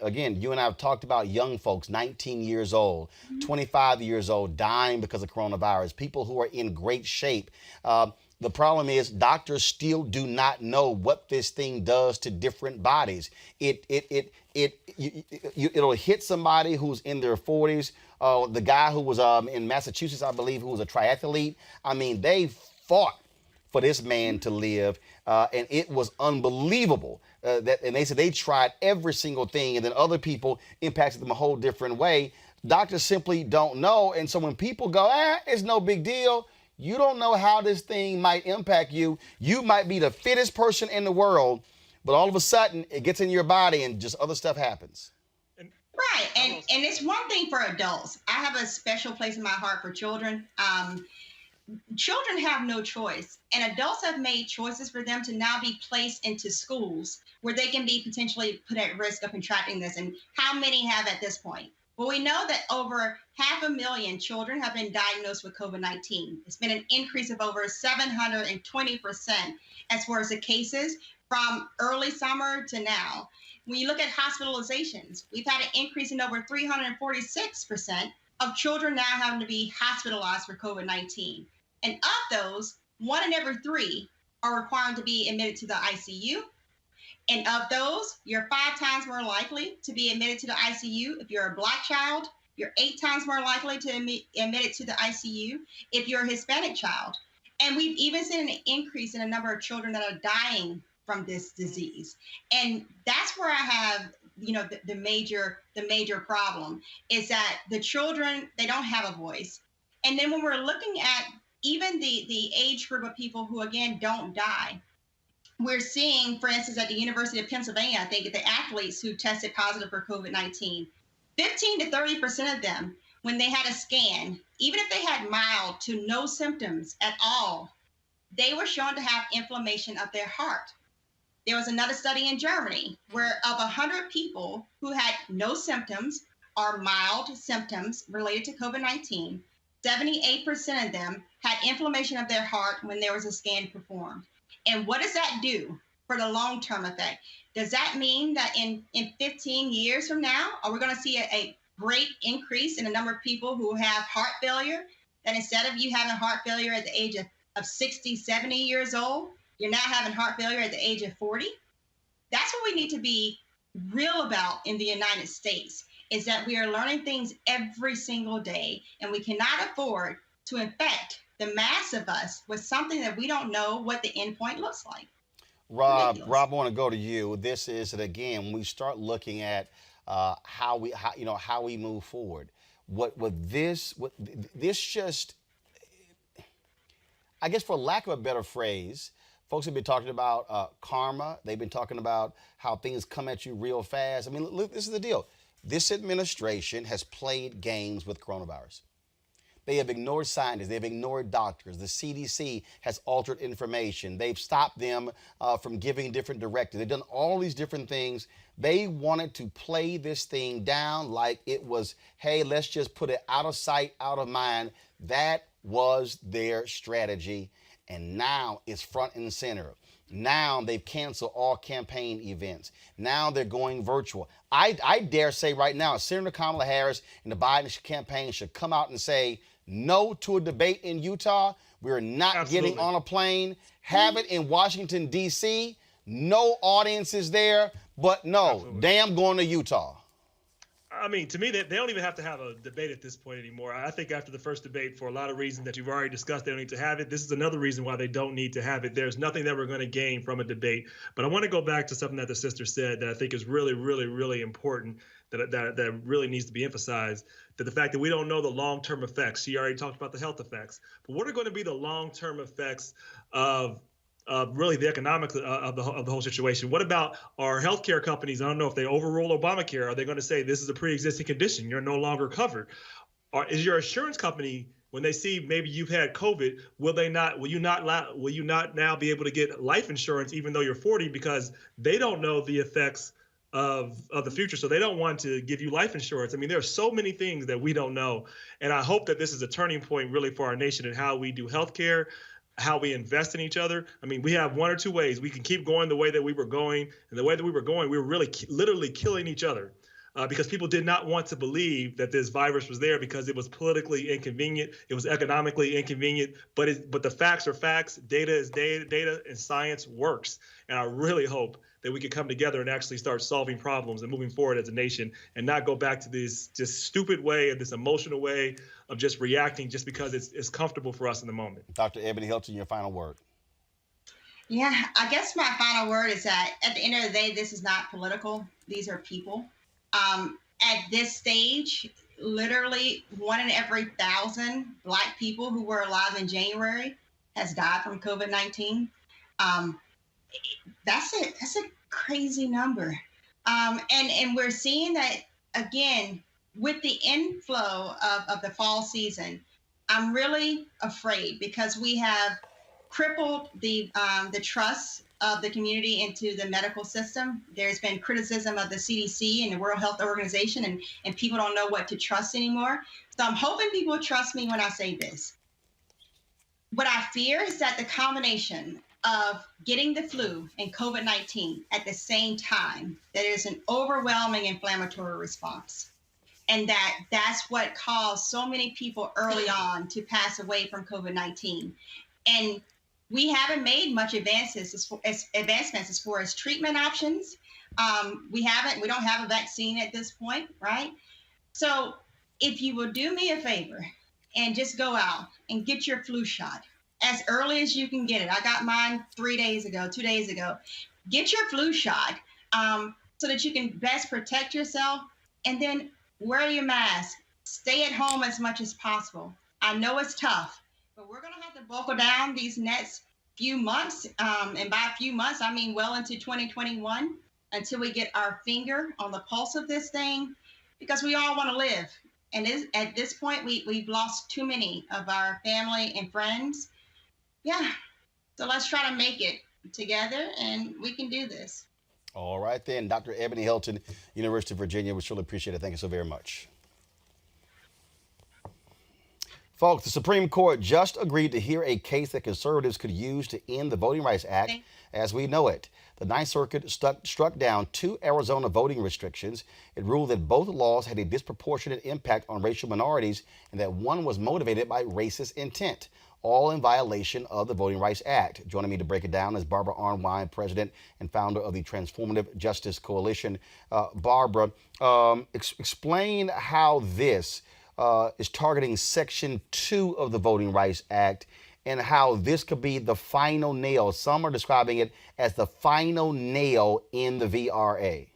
Again, you and I have talked about young folks, 19 years old, 25 years old, dying because of coronavirus, people who are in great shape. The problem is doctors still do not know what this thing does to different bodies. It'll hit somebody who's in their 40s. The guy who was in Massachusetts, I believe, who was a triathlete. I mean, they fought for this man to live, and it was unbelievable. And they said they tried every single thing, and then other people impacted them a whole different way. Doctors simply don't know, and so when people go, it's no big deal, you don't know how this thing might impact you. You might be the fittest person in the world, but all of a sudden it gets in your body and just other stuff happens. Right, and it's one thing for adults. I have a special place in my heart for children. children have no choice, and adults have made choices for them to now be placed into schools where they can be potentially put at risk of contracting this. And how many have at this point? Well, we know that over 500,000 children have been diagnosed with COVID-19. It's been an increase of over 720% as far as the cases from early summer to now. When you look at hospitalizations, we've had an increase in over 346% of children now having to be hospitalized for COVID-19. And of those, 1 in every 3 are required to be admitted to the ICU. And of those, you're 5 times more likely to be admitted to the ICU. If you're a Black child, you're 8 times more likely to be admitted to the ICU if you're a Hispanic child. And we've even seen an increase in the number of children that are dying from this disease. And that's where I have, the major problem is that the children, they don't have a voice. And then when we're looking at even the age group of people who, again, don't die, we're seeing, for instance, at the University of Pennsylvania, I think, the athletes who tested positive for COVID-19, 15 to 30% of them, when they had a scan, even if they had mild to no symptoms at all, they were shown to have inflammation of their heart. There was another study in Germany where of 100 people who had no symptoms or mild symptoms related to COVID-19, 78% of them had inflammation of their heart when there was a scan performed. And what does that do for the long-term effect? Does that mean that in 15 years from now, are we going to see a great increase in the number of people who have heart failure? That instead of you having heart failure at the age of 60, 70 years old, you're now having heart failure at the age of 40? That's what we need to be real about in the United States, is that we are learning things every single day, and we cannot afford to infect the mass of us with something that we don't know what the endpoint looks like. Rob, I want to go to you. This is that again, when we start looking at how we move forward. This just, I guess, for lack of a better phrase, folks have been talking about karma. They've been talking about how things come at you real fast. I mean, look, this is the deal. This administration has played games with coronavirus. They have ignored scientists. They've ignored doctors. The CDC has altered information. They've stopped them from giving different directives. They've done all these different things. They wanted to play this thing down like it was, hey, let's just put it out of sight, out of mind. That was their strategy. And now it's front and center. Now they've canceled all campaign events. Now they're going virtual. I dare say right now, Senator Kamala Harris and the Biden campaign should come out and say no to a debate in Utah. We're not getting on a plane. Have it in Washington, D.C. No audiences there, but no, damn going to Utah. I mean, to me, they don't even have to have a debate at this point anymore. I think after the first debate, for a lot of reasons that you've already discussed, they don't need to have it. This is another reason why they don't need to have it. There's nothing that we're going to gain from a debate. But I want to go back to something that the sister said that I think is really, really, really important, that really needs to be emphasized, that the fact that we don't know the long-term effects. She already talked about the health effects. But what are going to be the long-term effects of really the economics of the whole situation? What about our healthcare companies? I don't know if they overrule Obamacare. Are they going to say this is a pre-existing condition, you're no longer covered? Or is your insurance company, when they see maybe you've had COVID, will you not now be able to get life insurance even though you're 40, because they don't know the effects of the future, so they don't want to give you life insurance? I mean, there are so many things that we don't know, and I hope that this is a turning point really for our nation and how we do healthcare, how we invest in each other. I mean, we have one or two ways. We can keep going the way that we were going, and the way that we were going, we were really literally killing each other because people did not want to believe that this virus was there because it was politically inconvenient, it was economically inconvenient, but the facts are facts, data is data, and science works. And I really hope that we can come together and actually start solving problems and moving forward as a nation, and not go back to this just stupid way, this emotional way of just reacting just because it's comfortable for us in the moment. Dr. Ebony Hilton, your final word. Yeah, I guess my final word is that at the end of the day, this is not political. These are people. At this stage, literally 1 in every 1,000 Black people who were alive in January has died from COVID-19. That's a crazy number. And we're seeing that, again, with the inflow of the fall season, I'm really afraid because we have crippled the trust of the community into the medical system. There's been criticism of the CDC and the World Health Organization, and people don't know what to trust anymore. So I'm hoping people trust me when I say this. What I fear is that the combination of getting the flu and COVID-19 at the same time, that there's an overwhelming inflammatory response. And that's what caused so many people early on to pass away from COVID-19. And we haven't made much advancements as far as treatment options. We don't have a vaccine at this point, right? So if you will do me a favor and just go out and get your flu shot as early as you can get it. I got mine 2 days ago. Get your flu shot so that you can best protect yourself, and then wear your mask. Stay at home as much as possible. I know it's tough, but we're going to have to buckle down these next few months. And by a few months, I mean well into 2021, until we get our finger on the pulse of this thing, because we all want to live. And at this point, we've lost too many of our family and friends. Yeah. So let's try to make it together, and we can do this. All right, then. Dr. Ebony Hilton, University of Virginia. We surely appreciate it. Thank you so very much. Folks, the Supreme Court just agreed to hear a case that conservatives could use to end the Voting Rights Act as we know it. The Ninth Circuit struck down 2 Arizona voting restrictions. It ruled that both laws had a disproportionate impact on racial minorities and that one was motivated by racist intent, all in violation of the Voting Rights Act. Joining me to break it down is Barbara Arnwine, president and founder of the Transformative Justice Coalition. Barbara, explain how this is targeting Section 2 of the Voting Rights Act and how this could be the final nail. Some are describing it as the final nail in the VRA.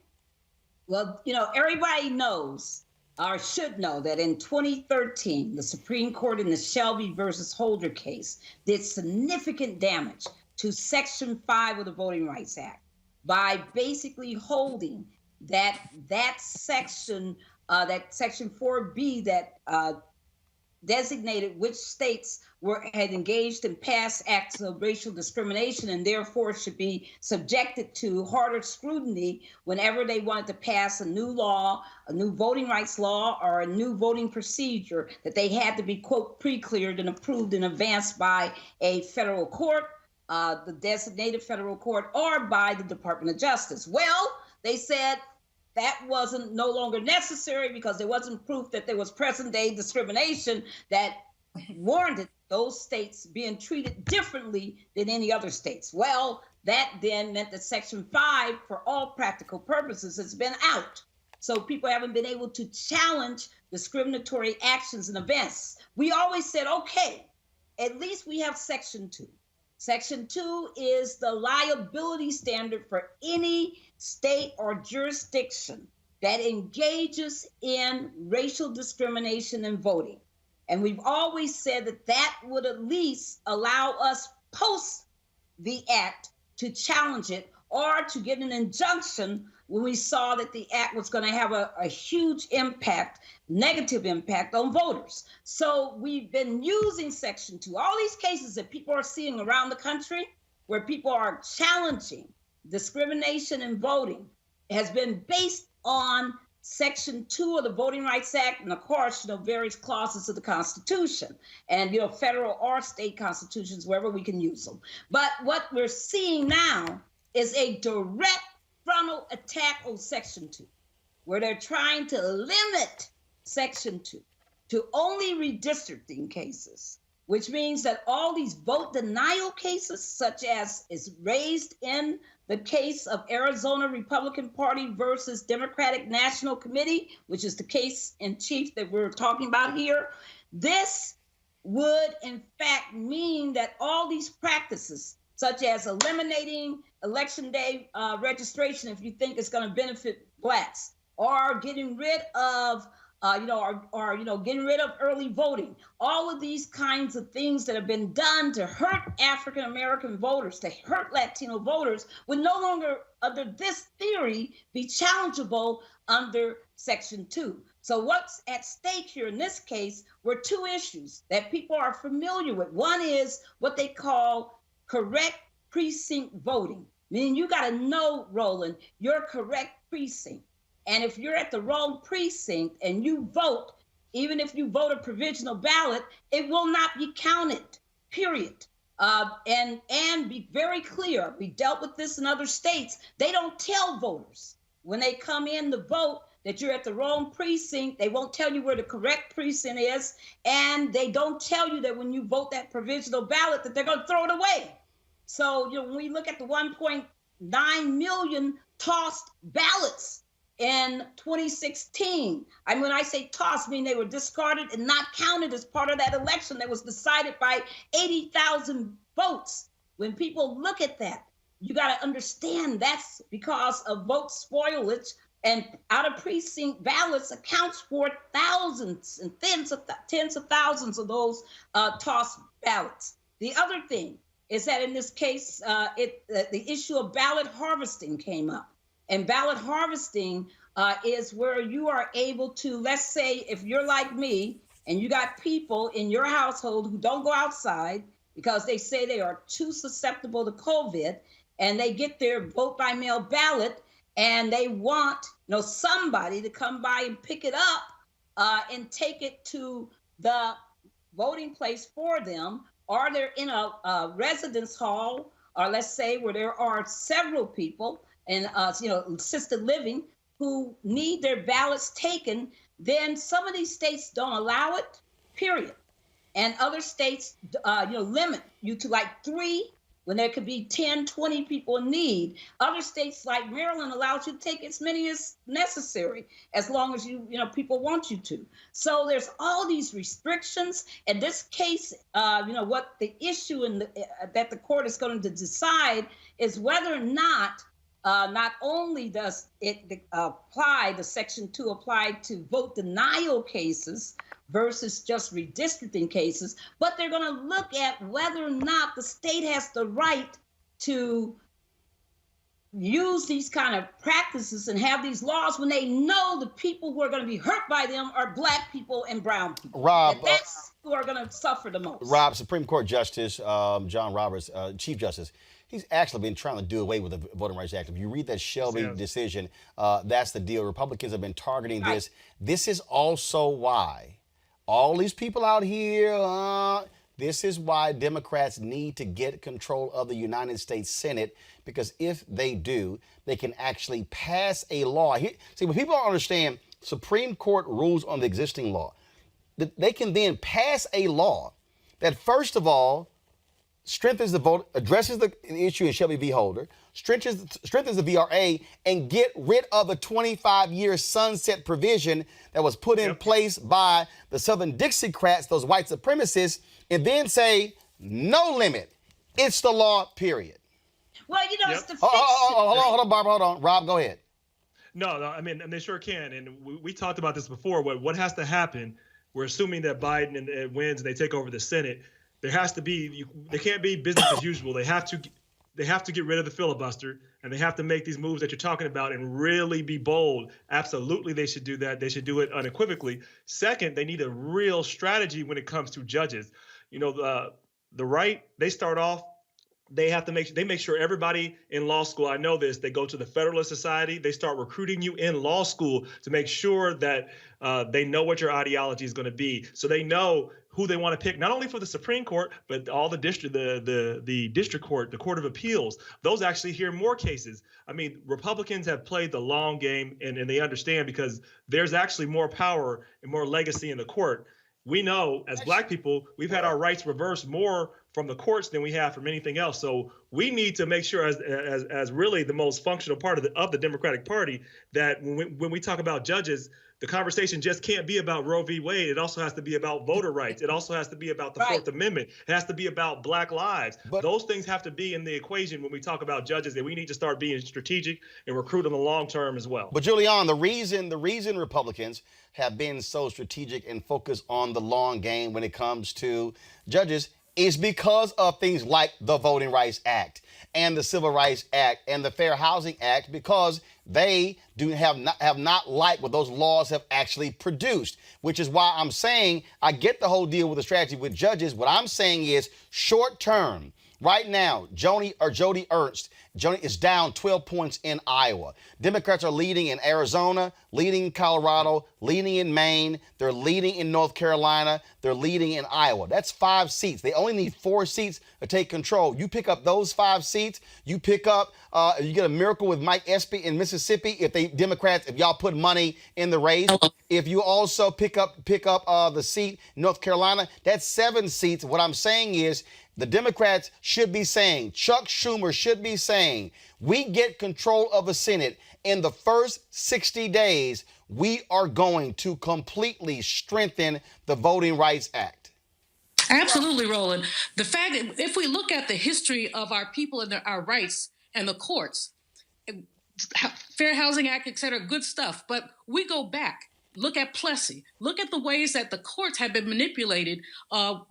Well, everybody knows or should know that in 2013, the Supreme Court in the Shelby versus Holder case did significant damage to Section 5 of the Voting Rights Act by basically holding that section 4B that designated which states had engaged in past acts of racial discrimination and therefore should be subjected to harder scrutiny whenever they wanted to pass a new law, a new voting rights law, or a new voting procedure, that they had to be, quote, pre-cleared and approved in advance by a federal court, the designated federal court, or by the Department of Justice. Well, they said that wasn't no longer necessary because there wasn't proof that there was present-day discrimination that warranted those states being treated differently than any other states. Well, that then meant that Section 5, for all practical purposes, has been out. So people haven't been able to challenge discriminatory actions and events. We always said, okay, at least we have Section 2. Section 2 is the liability standard for any state or jurisdiction that engages in racial discrimination in voting. And we've always said that that would at least allow us post the act to challenge it or to get an injunction when we saw that the act was going to have a huge impact, negative impact on voters. So we've been using Section 2. All these cases that people are seeing around the country where people are challenging discrimination in voting has been based on Section 2 of the Voting Rights Act, and of course, various clauses of the Constitution, and federal or state constitutions, wherever we can use them. But what we're seeing now is a direct frontal attack on Section 2, where they're trying to limit Section 2 to only redistricting cases, which means that all these vote denial cases, such as is raised in the case of Arizona Republican Party versus Democratic National Committee, which is the case in chief that we're talking about here, this would in fact mean that all these practices, such as eliminating election day registration if you think it's going to benefit blacks, or getting rid of getting rid of early voting, all of these kinds of things that have been done to hurt African American voters, to hurt Latino voters, would no longer, under this theory, be challengeable under Section 2. So what's at stake here in this case were two issues that people are familiar with. One is what they call correct precinct voting, meaning you got to know, Roland, your correct precinct. And if you're at the wrong precinct and you vote, even if you vote a provisional ballot, it will not be counted, period. And be very clear, we dealt with this in other states. They don't tell voters when they come in to vote that you're at the wrong precinct. They won't tell you where the correct precinct is. And they don't tell you that when you vote that provisional ballot that they're going to throw it away. So, when we look at the 1.9 million tossed ballots in 2016, when I say tossed, I mean they were discarded and not counted as part of that election that was decided by 80,000 votes. When people look at that, you got to understand that's because of vote spoilage, and out of precinct ballots accounts for thousands and tens of thousands of those tossed ballots. The other thing is that in this case, the issue of ballot harvesting came up. And ballot harvesting is where you are able to, let's say, if you're like me and you got people in your household who don't go outside because they say they are too susceptible to COVID, and they get their vote by mail ballot, and they want somebody to come by and pick it up and take it to the voting place for them, or they're in a residence hall, or let's say where there are several people in assisted living who need their ballots taken, then some of these states don't allow it, period. And other states limit you to like 3 when there could be 10, 20 people in need. Other states like Maryland allows you to take as many as necessary, as long as people want you to. So there's all these restrictions. In this case, what the issue that the court is going to decide is whether or not only does it apply, the Section 2 apply to vote denial cases versus just redistricting cases, but they're going to look at whether or not the state has the right to use these kind of practices and have these laws when they know the people who are going to be hurt by them are Black people and brown people. Rob, and that's who are going to suffer the most. Rob, Supreme Court Justice John Roberts, Chief Justice, he's actually been trying to do away with the Voting Rights Act. If you read that Shelby decision, that's the deal. Republicans have been targeting this. This is also why all these people out here, this is why Democrats need to get control of the United States Senate, because if they do, they can actually pass a law. See, when people don't understand Supreme Court rules on the existing law, they can then pass a law that, first of all, strengthens the vote, addresses the issue in Shelby v. Holder, strengthens the VRA, and get rid of the 25-year sunset provision that was put in place by the Southern Dixiecrats, those white supremacists, and then say, no limit. It's the law, period. Well, it's the fiction. Hold on, Barbara, hold on. Rob, go ahead. No, I mean, they sure can. And we talked about this before. What has to happen, we're assuming that Biden wins and they take over the Senate. There has to be, they can't be business as usual. They have to get rid of the filibuster, and they have to make these moves that you're talking about and really be bold. Absolutely, they should do that. They should do it unequivocally. Second, they need a real strategy when it comes to judges. The right, they start off, they make sure everybody in law school, I know this, they go to the Federalist Society, they start recruiting you in law school to make sure that they know what your ideology is going to be. So they know who they want to pick, not only for the Supreme Court, but all the district court, the Court of Appeals. Those actually hear more cases. I mean, Republicans have played the long game, and they understand, because there's actually more power and more legacy in the court. We know as Black people, we've had our rights reversed more from the courts than we have from anything else. So we need to make sure, as really the most functional part of the Democratic Party, that when we talk about judges, the conversation just can't be about Roe v. Wade. It also has to be about voter rights. It also has to be about the Fourth Amendment. It has to be about Black lives. But those things have to be in the equation when we talk about judges, and we need to start being strategic and recruit in the long term as well. But Julian, the reason Republicans have been so strategic and focused on the long game when it comes to judges is because of things like the Voting Rights Act and the Civil Rights Act and the Fair Housing Act, because they have not liked what those laws have actually produced, which is why I'm saying I get the whole deal with the strategy with judges. What I'm saying is short term. Right now, Joni Ernst is down 12 points in Iowa. Democrats are leading in Arizona, leading in Colorado, leading in Maine. They're leading in North Carolina. They're leading in Iowa. That's 5 seats. They only need 4 seats to take control. You pick up those 5 seats. You pick up, you get a miracle with Mike Espy in Mississippi. If y'all put money in the race. If you also pick up the seat in North Carolina, that's 7 seats. What I'm saying is, the Democrats should be saying, Chuck Schumer should be saying, we get control of the Senate. In the first 60 days, we are going to completely strengthen the Voting Rights Act. Absolutely, Roland. The fact that if we look at the history of our people and our rights and the courts, Fair Housing Act, et cetera, good stuff. But we go back. Look at Plessy. Look at the ways that the courts have been manipulated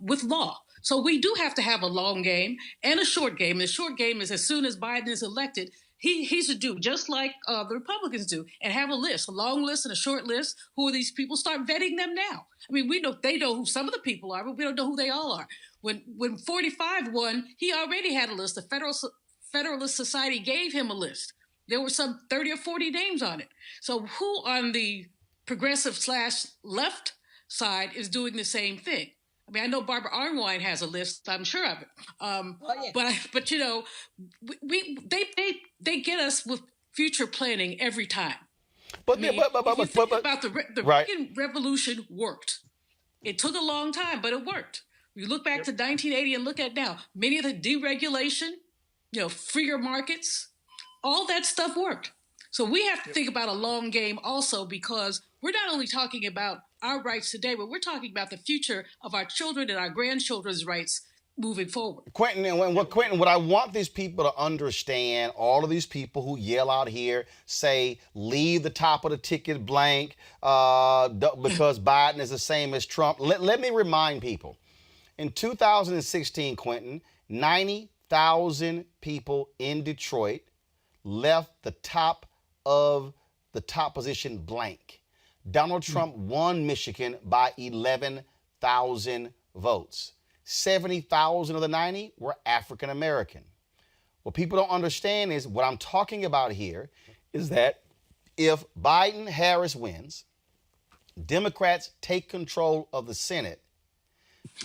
with law. So we do have to have a long game and a short game. The short game is as soon as Biden is elected, he's to do just like the Republicans do and have a list, a long list and a short list. Who are these people? Start vetting them now. I mean, they know who some of the people are, but we don't know who they all are. When 45 won, he already had a list. The Federalist Society gave him a list. There were some 30 or 40 names on it. So who on the progressive/left side is doing the same thing? I mean, I know Barbara Arnwine has a list. I'm sure of it. Yeah. But you know, they get us with future planning every time. But about the Reagan Revolution worked. It took a long time, but it worked. You look back to 1980 and look at now. Many of the deregulation, freer markets, all that stuff worked. So we have to think about a long game also, because we're not only talking about our rights today, but we're talking about the future of our children and our grandchildren's rights moving forward. Quentin, what I want these people to understand, all of these people who yell out here, say, leave the top of the ticket blank because Biden is the same as Trump. Let me remind people, in 2016, Quentin, 90,000 people in Detroit left the top position blank. Donald Trump won Michigan by 11,000 votes. 70,000 of the 90 were African American. What people don't understand is what I'm talking about here is that if Biden-Harris wins, Democrats take control of the Senate.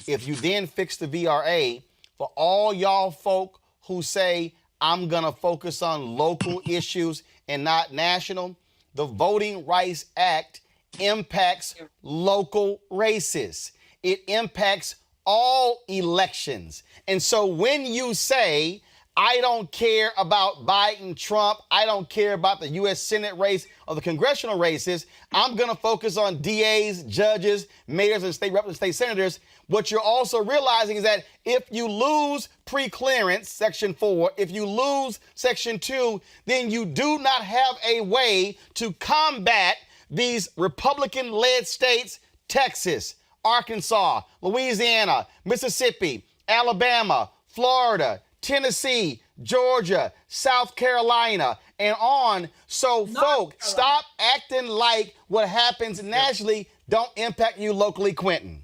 If you then fix the VRA, for all y'all folk who say, I'm going to focus on local issues and not national, the Voting Rights Act impacts local races. It impacts all elections. And so when you say, I don't care about Biden, Trump, I don't care about the U.S. Senate race or the congressional races, I'm going to focus on DAs, judges, mayors, and state representatives, state senators. What you're also realizing is that if you lose pre-clearance, Section 4, if you lose Section 2, then you do not have a way to combat these Republican-led states, Texas, Arkansas, Louisiana, Mississippi, Alabama, Florida, Tennessee, Georgia, South Carolina, and on. So, folks, stop acting like what happens nationally don't impact you locally, Quentin.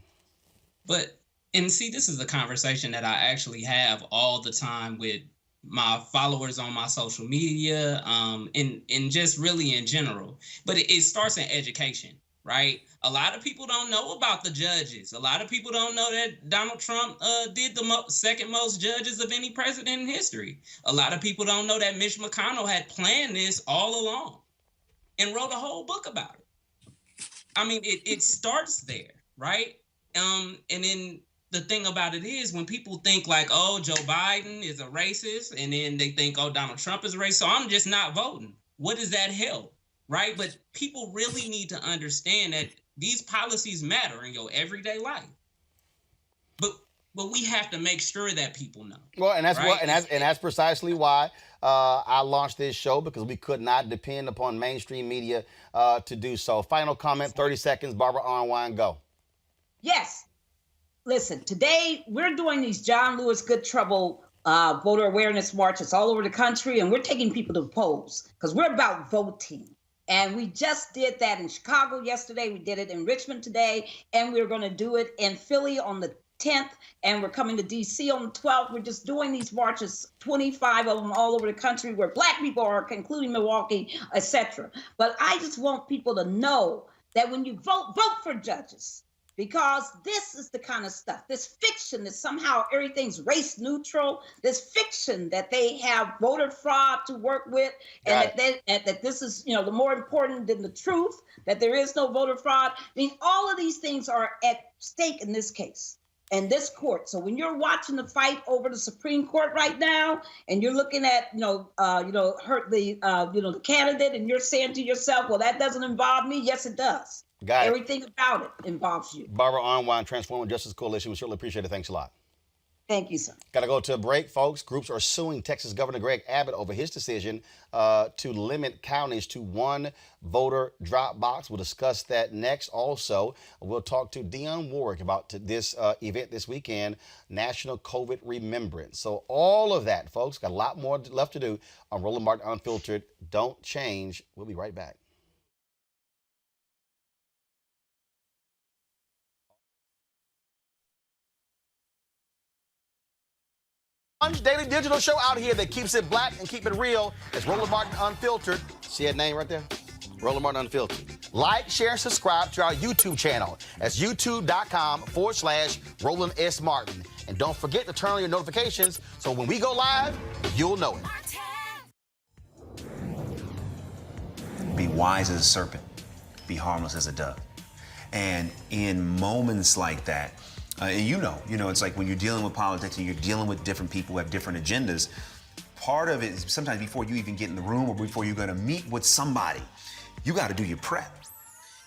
And see, this is a conversation that I actually have all the time with my followers on my social media, and just really in general. But it starts in education, right? A lot of people don't know about the judges. A lot of people don't know that Donald Trump did the second most judges of any president in history. A lot of people don't know that Mitch McConnell had planned this all along and wrote a whole book about it. I mean, it starts there, right? And then the thing about it is when people think like, oh, Joe Biden is a racist, and then they think, oh, Donald Trump is a racist, so I'm just not voting. What does that help, right? But people really need to understand that these policies matter in your everyday life. But we have to make sure that people know. Well, and that's right? that's precisely why I launched this show, because we could not depend upon mainstream media to do so. Final comment, 30 seconds. Barbara Arnwine, go. Yes. Listen, today we're doing these John Lewis Good Trouble voter awareness marches all over the country, and we're taking people to the polls because we're about voting. And we just did that in Chicago yesterday. We did it in Richmond today, and we're going to do it in Philly on the 10th, and we're coming to D.C. on the 12th. We're just doing these marches, 25 of them all over the country where Black people are, including Milwaukee, etc. But I just want people to know that when you vote for judges, because this is the kind of stuff, this fiction that somehow everything's race neutral, this fiction that they have voter fraud to work with, and that this is, the more important than the truth, that there is no voter fraud. I mean, all of these things are at stake in this case and this court. So when you're watching the fight over the Supreme Court right now, and you're looking at, the candidate, and you're saying to yourself, well, that doesn't involve me. Yes, it does. Got it. Everything about it involves you. Barbara Arnwine, Transforming Justice Coalition. We certainly appreciate it. Thanks a lot. Thank you, sir. Got to go to a break, folks. Groups are suing Texas Governor Greg Abbott over his decision to limit counties to one voter drop box. We'll discuss that next. Also, we'll talk to Dionne Warwick about this event this weekend, National COVID Remembrance. So all of that, folks, got a lot more left to do on Roland Martin Unfiltered. Don't change. We'll be right back. Daily digital show out here that keeps it black and keep it real. It's Roland Martin Unfiltered. See that name right there? Roland Martin Unfiltered. Like, share, and subscribe to our YouTube channel. That's youtube.com/Roland S. Martin. And don't forget to turn on your notifications so when we go live, you'll know it. Be wise as a serpent, be harmless as a dove. And in moments like that, it's like when you're dealing with politics and you're dealing with different people who have different agendas, part of it is sometimes before you even get in the room or before you're gonna meet with somebody, you gotta do your prep.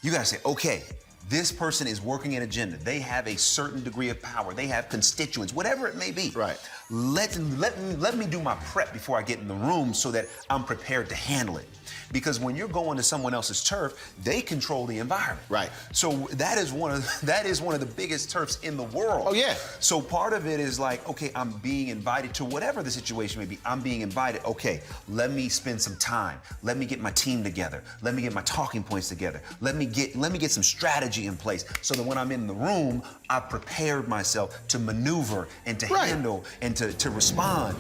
You gotta say, okay, this person is working an agenda. They have a certain degree of power. They have constituents, whatever it may be. Right. Let me do my prep before I get in the room so that I'm prepared to handle it. Because when you're going to someone else's turf, they control the environment. Right. So that is one of the biggest turfs in the world. Oh, yeah. So part of it is like, okay, I'm being invited to whatever the situation may be. I'm being invited. Okay, let me spend some time. Let me get my team together. Let me get my talking points together. Let me get some strategy in place so that when I'm in the room, I've prepared myself to maneuver and to handle and to respond.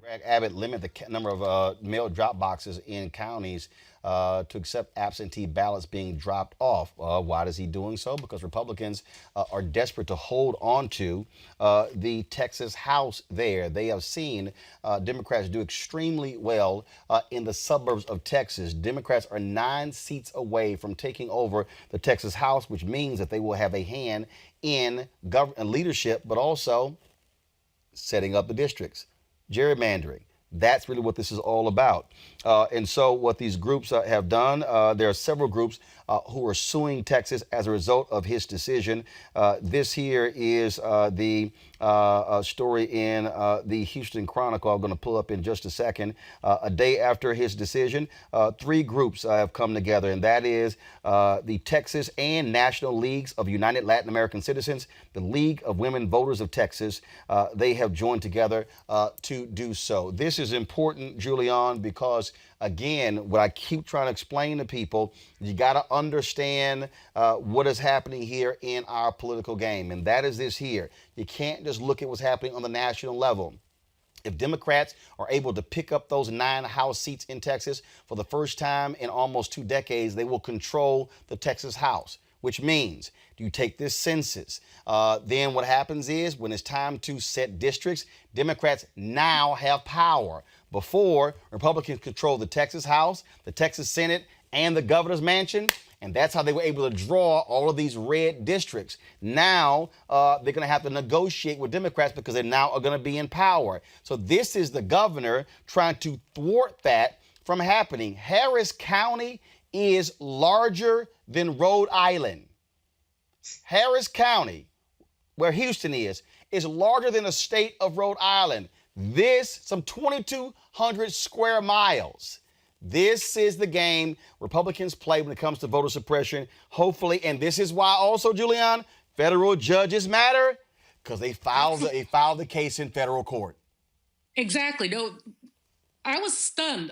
Greg Abbott limit the number of mail drop boxes in counties to accept absentee ballots being dropped off. Why is he doing so? Because Republicans are desperate to hold on to the Texas House there. They have seen Democrats do extremely well in the suburbs of Texas. Democrats are 9 seats away from taking over the Texas House, which means that they will have a hand in government leadership, but also setting up the districts. Gerrymandering. That's really what this is all about. And so what these groups have done, there are several groups who are suing Texas as a result of his decision. This here is the story in the Houston Chronicle. I'm going to pull up in just a second. A day after his decision, 3 groups have come together, and that is the Texas and National Leagues of United Latin American Citizens, the League of Women Voters of Texas. They have joined together to do so. This is important, Julian, because again, what I keep trying to explain to people, you got to understand what is happening here in our political game. And that is this here. You can't just look at what's happening on the national level. If Democrats are able to pick up those 9 House seats in Texas for the first time in almost 2 decades, they will control the Texas House, which means you take this census. Then what happens is when it's time to set districts, Democrats now have power. Before, Republicans controlled the Texas House, the Texas Senate, and the governor's mansion. And that's how they were able to draw all of these red districts. Now they're going to have to negotiate with Democrats because they now are going to be in power. So this is the governor trying to thwart that from happening. Harris County is larger than Rhode Island. Harris County, where Houston is larger than the state of Rhode Island. This, some 2,200 square miles. This is the game Republicans play when it comes to voter suppression. Hopefully, and this is why also, Julian, federal judges matter, because they filed the case in federal court. Exactly. No, I was stunned.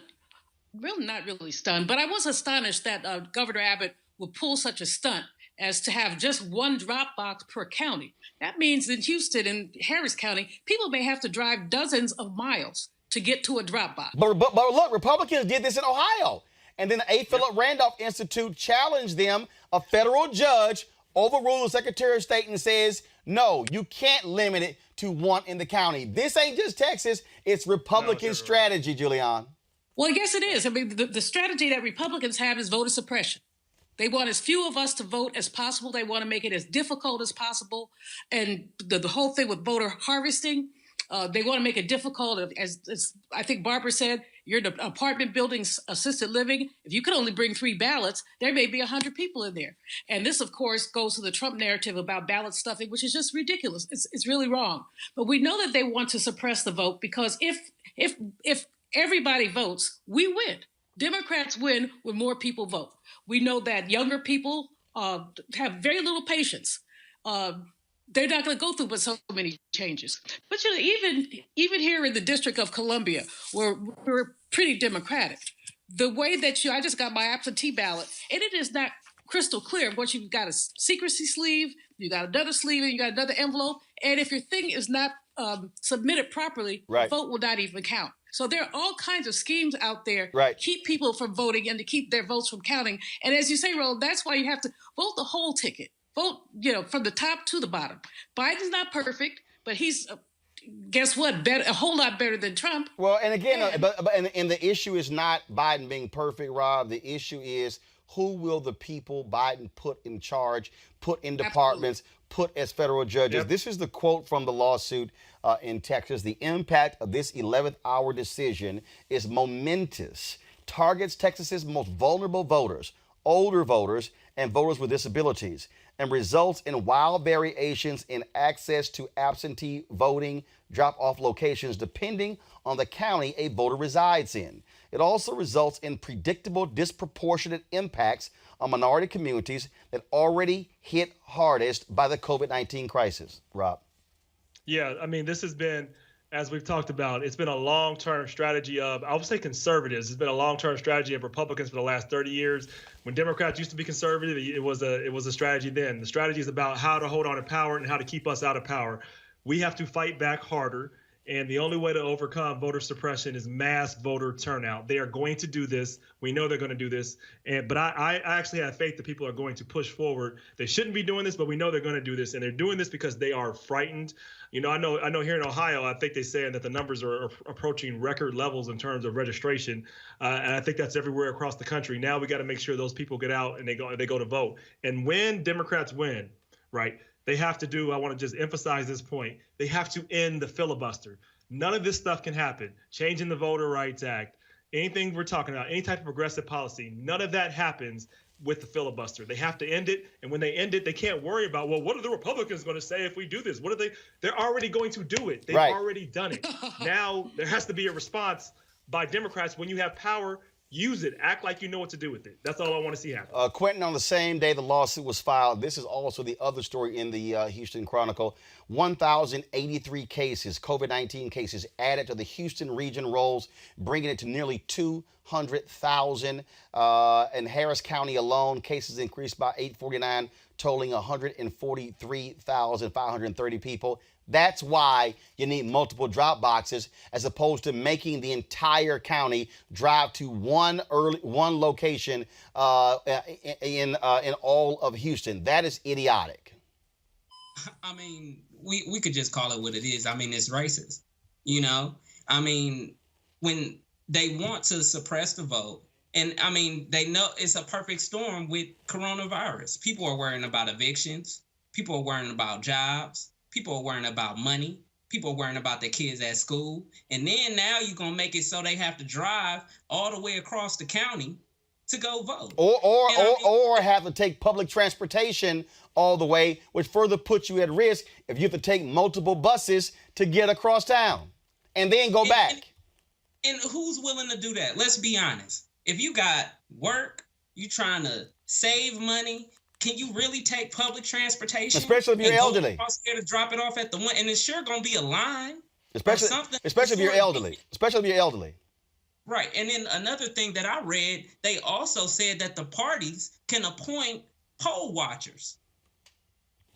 Really, not really stunned, but I was astonished that Governor Abbott would pull such a stunt as to have just one drop box per county. That means in Houston and Harris County, people may have to drive dozens of miles to get to a drop box. But look, Republicans did this in Ohio. And then the A. Philip Randolph Institute challenged them. A federal judge overruled the Secretary of State and says, no, you can't limit it to one in the county. This ain't just Texas. It's Republican strategy, Julian. Well, yes, it is. I mean, the strategy that Republicans have is voter suppression. They want as few of us to vote as possible. They want to make it as difficult as possible. And the whole thing with voter harvesting, they want to make it difficult. As I think Barbara said, you're in an apartment building, assisted living. If you could only bring 3 ballots, there may be 100 people in there. And this, of course, goes to the Trump narrative about ballot stuffing, which is just ridiculous. It's really wrong. But we know that they want to suppress the vote because if everybody votes, we win. Democrats win when more people vote. We know that younger people have very little patience. They're not going to go through but so many changes. But even here in the District of Columbia, where we're pretty democratic, the way that I just got my absentee ballot, and it is not crystal clear. But you've got a secrecy sleeve, you got another sleeve, and you got another envelope. And if your thing is not submitted properly, the vote will not even count. So there are all kinds of schemes out there to keep people from voting and to keep their votes from counting. And as you say, Roland, that's why you have to vote the whole ticket. Vote, from the top to the bottom. Biden's not perfect, but he's, guess what, a whole lot better than Trump. Well, and again, and the issue is not Biden being perfect, Rob. The issue is who will the people Biden put in charge, put in departments, put as federal judges. Yep. This is the quote from the lawsuit in Texas. The impact of this 11th hour decision is momentous. Targets Texas's most vulnerable voters, older voters, and voters with disabilities, and results in wild variations in access to absentee voting drop-off locations depending on the county a voter resides in. It also results in predictable disproportionate impacts on minority communities that already hit hardest by the COVID-19 crisis. Rob. Yeah, I mean, this has been, as we've talked about, it's been a long-term strategy of, I would say conservatives. It's been a long-term strategy of Republicans for the last 30 years. When Democrats used to be conservative, it was a strategy then. The strategy is about how to hold on to power and how to keep us out of power. We have to fight back harder. And the only way to overcome voter suppression is mass voter turnout. They are going to do this. We know they're going to do this. But I actually have faith that people are going to push forward. They shouldn't be doing this, but we know they're going to do this. And they're doing this because they are frightened. I know here in Ohio, I think they say that the numbers are approaching record levels in terms of registration. And I think that's everywhere across the country. Now we got to make sure those people get out and they go to vote. And when Democrats win, right, they have to do, I want to just emphasize this point, they have to end the filibuster. None of this stuff can happen. Changing the Voter Rights Act, anything we're talking about, any type of progressive policy, none of that happens with the filibuster. They have to end it. And when they end it, they can't worry about, well, what are the Republicans going to say if we do this? They're already going to do it. They've already done it. Now there has to be a response by Democrats. When you have power, use it. Act like you know what to do with it. That's all I want to see happen. Quentin, on the same day the lawsuit was filed, this is also the other story in the Houston Chronicle. 1,083 cases, COVID-19 cases, added to the Houston region rolls, bringing it to nearly 200,000. In Harris County alone, cases increased by 849, totaling 143,530 people. That's why you need multiple drop boxes as opposed to making the entire county drive to one location in all of Houston. That is idiotic. I mean, we could just call it what it is. I mean, it's racist. I mean, when they want to suppress the vote, and I mean, they know it's a perfect storm with coronavirus. People are worrying about evictions. People are worrying about jobs. People are worrying about money. People are worrying about their kids at school. And then now you're going to make it so they have to drive all the way across the county to go vote. Or have to take public transportation all the way, which further puts you at risk if you have to take multiple buses to get across town and then go back. And who's willing to do that? Let's be honest. If you got work, you trying to save money, can you really take public transportation? Especially if you're and go elderly. across there to drop it off at the one, and it's sure gonna be a line. Especially if you're elderly. Especially if you're elderly. Right. And then another thing that I read, they also said that the parties can appoint poll watchers.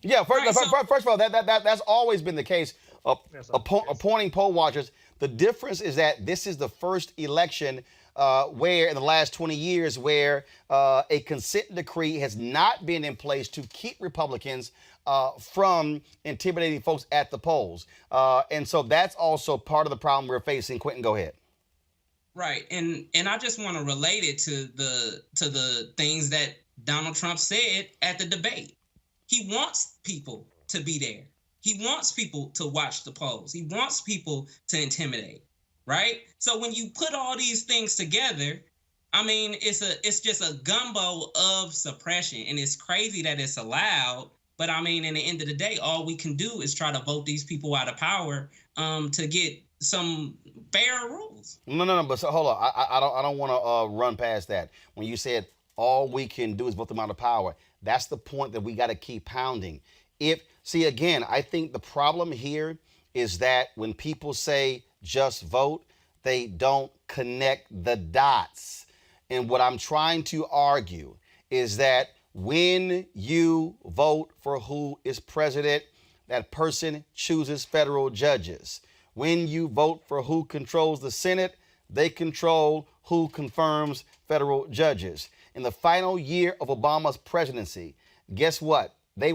Yeah, first of all, that's always been the case. Appointing poll watchers. The difference is that this is the first election where in the last 20 years where a consent decree has not been in place to keep Republicans from intimidating folks at the polls. And so that's also part of the problem we're facing. Quentin, go ahead. Right. And I just want to relate it to the things that Donald Trump said at the debate. He wants people to be there. He wants people to watch the polls. He wants people to intimidate. Right. So when you put all these things together, I mean, it's just a gumbo of suppression. And it's crazy that it's allowed. But I mean, in the end of the day, all we can do is try to vote these people out of power to get some fair rules. No. But so, hold on. I don't want to run past that. When you said all we can do is vote them out of power, that's the point that we got to keep pounding. Again, I think the problem here is that when people say just vote, they don't connect the dots. And what I'm trying to argue is that when you vote for who is president, that person chooses federal judges. When you vote for who controls the Senate, they control who confirms federal judges. In the final year of Obama's presidency, guess what? He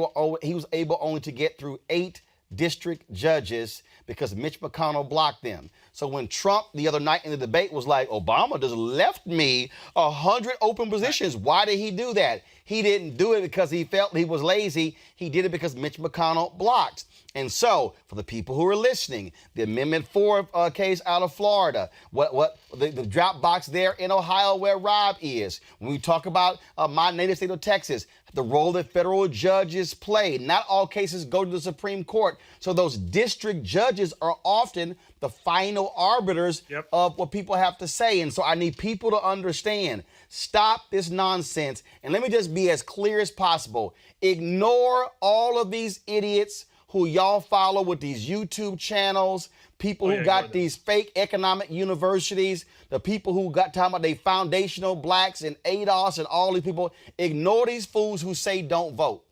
was able only to get through 8 district judges because Mitch McConnell blocked them. So when Trump the other night in the debate was like, Obama just left me 100 open positions. Why did he do that? He didn't do it because he felt he was lazy. He did it because Mitch McConnell blocked. And so, for the people who are listening, the Amendment 4 case out of Florida, the drop box there in Ohio where Rob is, when we talk about my native state of Texas, the role that federal judges play. Not all cases go to the Supreme Court. So those district judges are often the final arbiters of what people have to say. And so I need people to understand, stop this nonsense. And let me just be as clear as possible. Ignore all of these idiots who y'all follow with these YouTube channels, people who got these fake economic universities, the people who got talking about they foundational blacks and ADOS and all these people. Ignore these fools who say don't vote.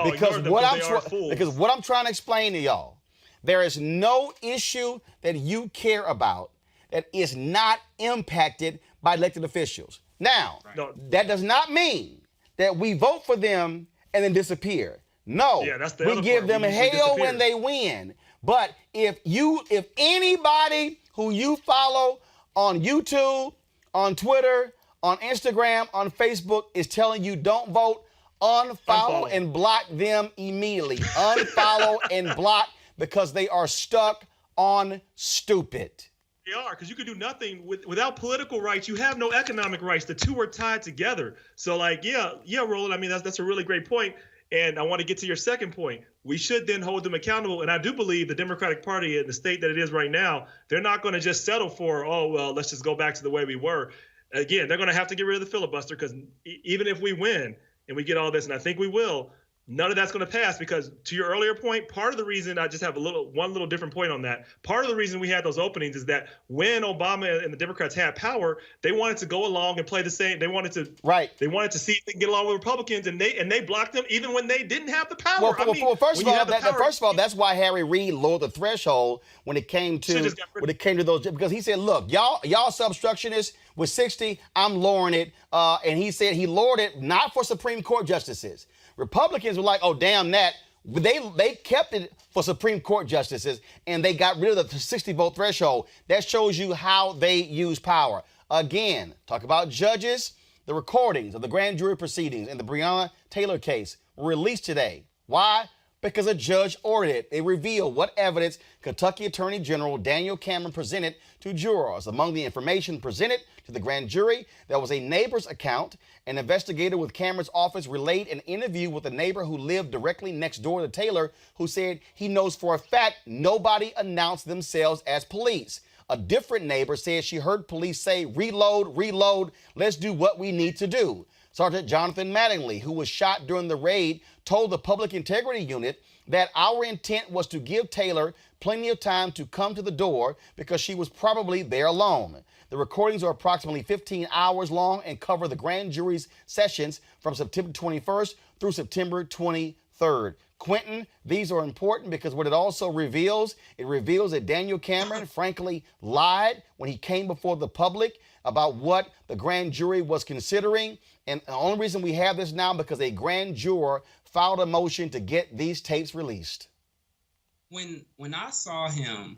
Because what I'm trying to explain to y'all, there is no issue that you care about that is not impacted by elected officials. Now, that does not mean that we vote for them and then disappear. No, we give them hell when they win. But if anybody who you follow on YouTube, on Twitter, on Instagram, on Facebook is telling you don't vote, unfollow and block them immediately. Unfollow and block because they are stuck on stupid. They are, because you can do nothing without political rights. You have no economic rights. The two are tied together. So, Roland, I mean, that's a really great point. And I want to get to your second point. We should then hold them accountable. And I do believe the Democratic Party in the state that it is right now, they're not going to just settle for, let's just go back to the way we were. Again, they're going to have to get rid of the filibuster because even if we win and we get all this, and I think we will, none of that's going to pass because to your earlier point, part of the reason I just have one little different point on that. Part of the reason we had those openings is that when Obama and the Democrats had power, they wanted to go along and play the same. They wanted to They wanted to see if they can get along with Republicans, and they blocked them even when they didn't have the power. First of all, that's why Harry Reid lowered the threshold when it came to those, because he said, look, y'all obstructionists with 60, I'm lowering it, and he said he lowered it not for Supreme Court justices. Republicans were like, oh, damn that. They kept it for Supreme Court justices, and they got rid of the 60-vote threshold. That shows you how they use power. Again, talk about judges. The recordings of the grand jury proceedings in the Breonna Taylor case were released today. Why? Because a judge ordered it. It revealed what evidence Kentucky Attorney General Daniel Cameron presented to jurors. Among the information presented to the grand jury, there was a neighbor's account. An investigator with Cameron's office relayed an interview with a neighbor who lived directly next door to Taylor, who said he knows for a fact nobody announced themselves as police. A different neighbor says she heard police say, reload, reload, let's do what we need to do. Sergeant Jonathan Mattingly, who was shot during the raid, told the Public Integrity Unit that our intent was to give Taylor plenty of time to come to the door because she was probably there alone. The recordings are approximately 15 hours long and cover the grand jury's sessions from September 21st through September 23rd. Quentin, these are important because what it also reveals, that Daniel Cameron frankly lied when he came before the public about what the grand jury was considering. And the only reason we have this now because a grand juror filed a motion to get these tapes released. When I saw him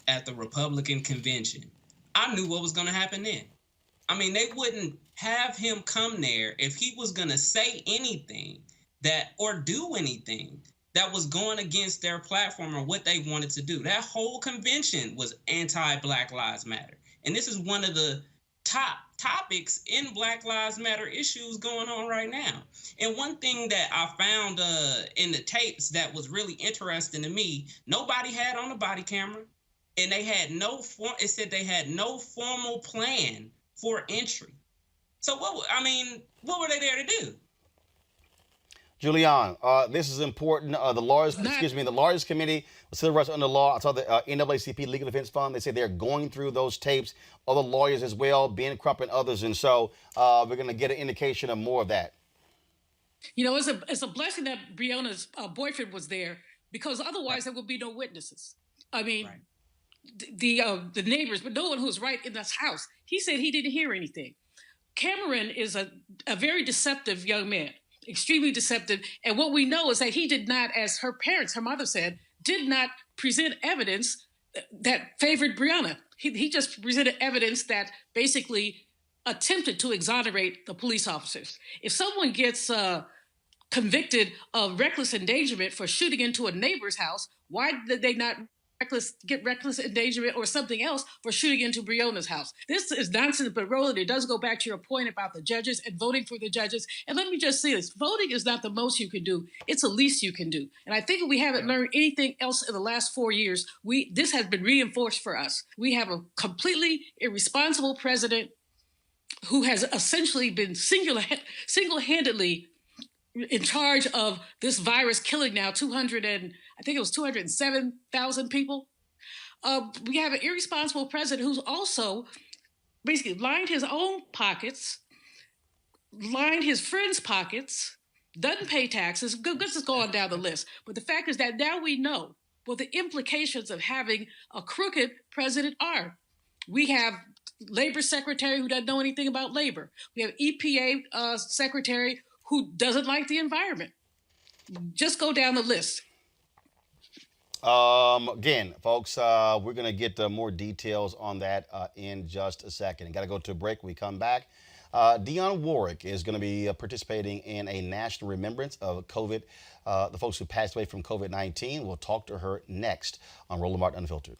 at the Republican convention, I knew what was going to happen then. I mean, they wouldn't have him come there if he was going to say anything or do anything that was going against their platform or what they wanted to do. That whole convention was anti-Black Lives Matter. And this is one of the top topics in Black Lives Matter issues going on right now. And one thing that I found in the tapes that was really interesting to me, nobody had on a body camera, and they had it said they had no formal plan for entry. So what were they there to do? Julian, this is important. The Lawyers Committee, the Civil Rights Under Law, I saw the NAACP Legal Defense Fund. They say they're going through those tapes. Other lawyers as well, Ben Crump and others. And so we're going to get an indication of more of that. You know, it's a blessing that Breonna's boyfriend was there because otherwise there would be no witnesses. I mean, right. The neighbors, but no one who was right in this house. He said he didn't hear anything. Cameron is a very deceptive young man. Extremely deceptive. And what we know is that he did not, as her mother said, did not present evidence that favored Breonna. He just presented evidence that basically attempted to exonerate the police officers. If someone gets convicted of reckless endangerment for shooting into a neighbor's house, why did they not get reckless endangerment or something else for shooting into Breonna's house? This is nonsense, but Roland, it does go back to your point about the judges and voting for the judges. And let me just say this, voting is not the most you can do. It's the least you can do. And I think if we haven't learned anything else in the last 4 years, this has been reinforced for us. We have a completely irresponsible president who has essentially been single-handedly in charge of this virus killing now 207,000 people. We have an irresponsible president who's also basically lined his own pockets, lined his friends' pockets, doesn't pay taxes. This is going down the list. But the fact is that now we know what the implications of having a crooked president are. We have labor secretary who doesn't know anything about labor. We have EPA secretary who doesn't like the environment. Just go down the list. Again, folks, we're going to get more details on that in just a second. Got to go to a break. When we come back, Dionne Warwick is going to be participating in a national remembrance of COVID, the folks who passed away from COVID-19. We'll talk to her next on Roland Martin Unfiltered.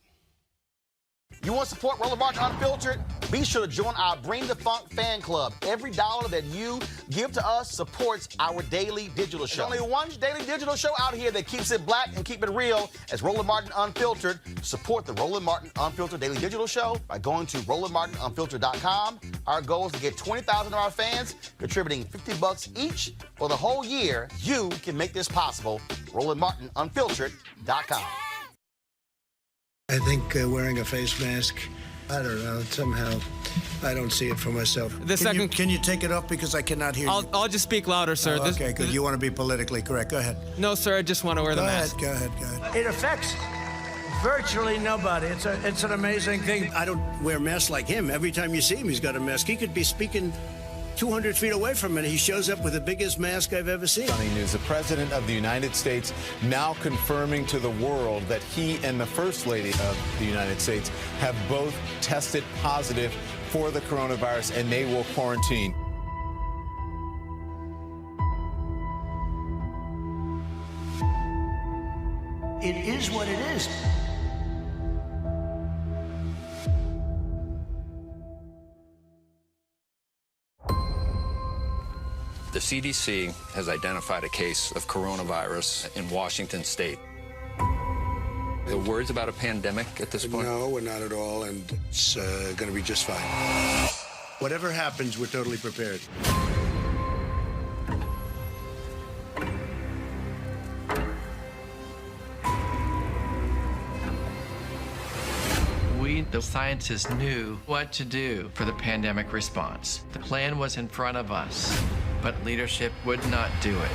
You want to support Roland Martin Unfiltered? Be sure to join our Bring the Funk fan club. Every dollar that you give to us supports our daily digital show. There's only one daily digital show out here that keeps it black and keep it real as Roland Martin Unfiltered. Support the Roland Martin Unfiltered daily digital show by going to RolandMartinUnfiltered.com. Our goal is to get 20,000 of our fans contributing $50 each for the whole year. You can make this possible. RolandMartinUnfiltered.com. I think wearing a face mask, I don't know, somehow I don't see it for myself. Can you take it off because I cannot hear you? I'll just speak louder, sir. Oh, okay, good. You want to be politically correct. Go ahead. No, sir, I just want to wear the mask. Go ahead. It affects virtually nobody. It's an amazing thing. I don't wear masks like him. Every time you see him, he's got a mask. He could be speaking 200 feet away from it. He shows up with the biggest mask I've ever seen. Funny news, the President of the United States now confirming to the world that he and the First Lady of the United States have both tested positive for the coronavirus and they will quarantine. It is what it is. The CDC has identified a case of coronavirus in Washington state. The words about a pandemic at this point? No, we're not at all, and it's going to be just fine. Whatever happens, we're totally prepared. We, the scientists, knew what to do for the pandemic response. The plan was in front of us, but leadership would not do it.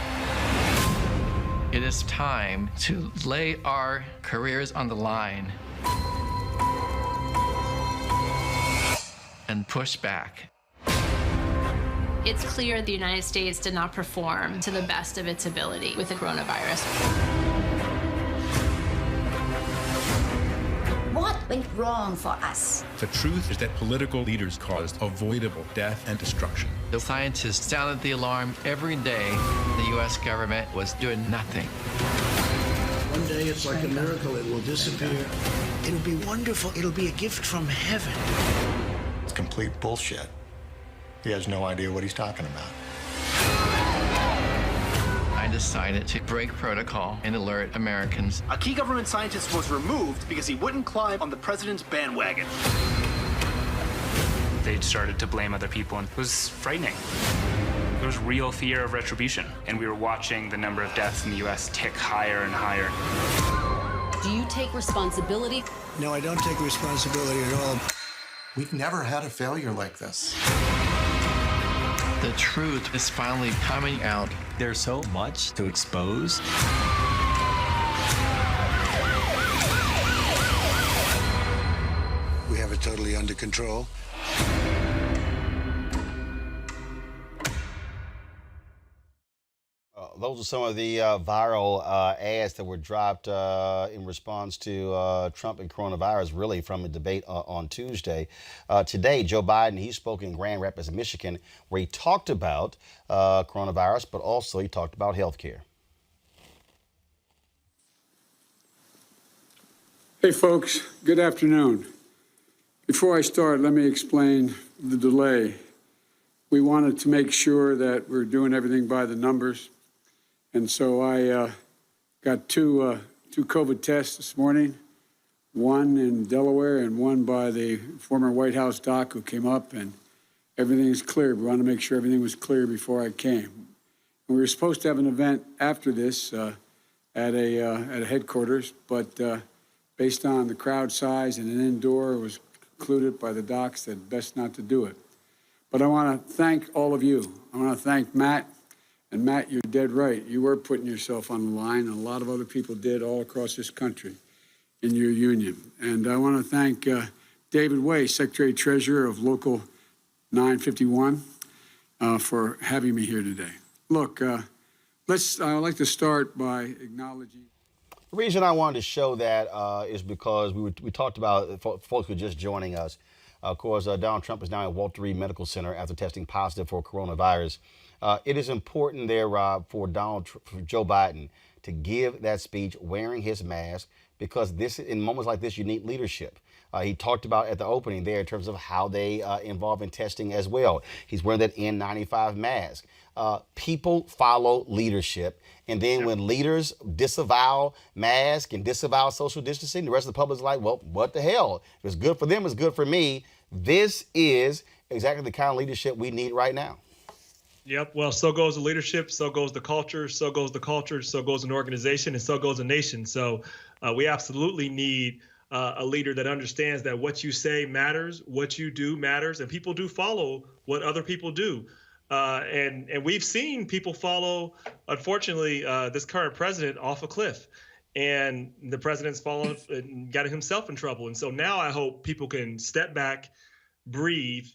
It is time to lay our careers on the line and push back. It's clear the United States did not perform to the best of its ability with the coronavirus. What went wrong for us? The truth is that political leaders caused avoidable death and destruction. The scientists sounded the alarm every day. The U.S. government was doing nothing. One day it's like a miracle. It will disappear. It'll be wonderful. It'll be a gift from heaven. It's complete bullshit. He has no idea what he's talking about. I decided to break protocol and alert Americans. A key government scientist was removed because he wouldn't climb on the president's bandwagon. They started to blame other people, and it was frightening. There was real fear of retribution, and we were watching the number of deaths in the U.S. tick higher and higher. Do you take responsibility? No, I don't take responsibility at all. We've never had a failure like this. The truth is finally coming out. There's so much to expose. We have it totally under control. Those are some of the viral ads that were dropped in response to Trump and coronavirus, really from a debate on Tuesday. Today, Joe Biden, he spoke in Grand Rapids, Michigan, where he talked about coronavirus, but also he talked about health care. Hey, folks. Good afternoon. Before I start, let me explain the delay. We wanted to make sure that we're doing everything by the numbers. And so I got two COVID tests this morning, one in Delaware and one by the former White House doc who came up, and everything's clear. We wanted to make sure everything was clear before I came. And we were supposed to have an event after this at a headquarters, but based on the crowd size and an indoor, it was concluded by the docs that best not to do it. But I want to thank all of you. I want to thank Matt. And Matt, you're dead right. You were putting yourself on the line, and a lot of other people did all across this country in your union. And I want to thank David Way, Secretary-Treasurer of Local 951, for having me here today. Look, I'd like to start by acknowledging. The reason I wanted to show that is because we talked about folks who are just joining us. Of course, Donald Trump is now at Walter Reed Medical Center after testing positive for coronavirus. It is important there, Rob, for Joe Biden to give that speech wearing his mask, because in moments like this, you need leadership. He talked about at the opening there in terms of how they involve in testing as well. He's wearing that N95 mask. People follow leadership. And then when leaders disavow masks and disavow social distancing, the rest of the public is like, well, what the hell? If it's good for them, it's good for me. This is exactly the kind of leadership we need right now. Yep. Well, so goes the leadership, so goes the culture, so goes an organization, and so goes a nation. So we absolutely need a leader that understands that what you say matters, what you do matters, and people do follow what other people do. And we've seen people follow, unfortunately, this current president off a cliff. And the president's fallen and got himself in trouble. And so now I hope people can step back, breathe,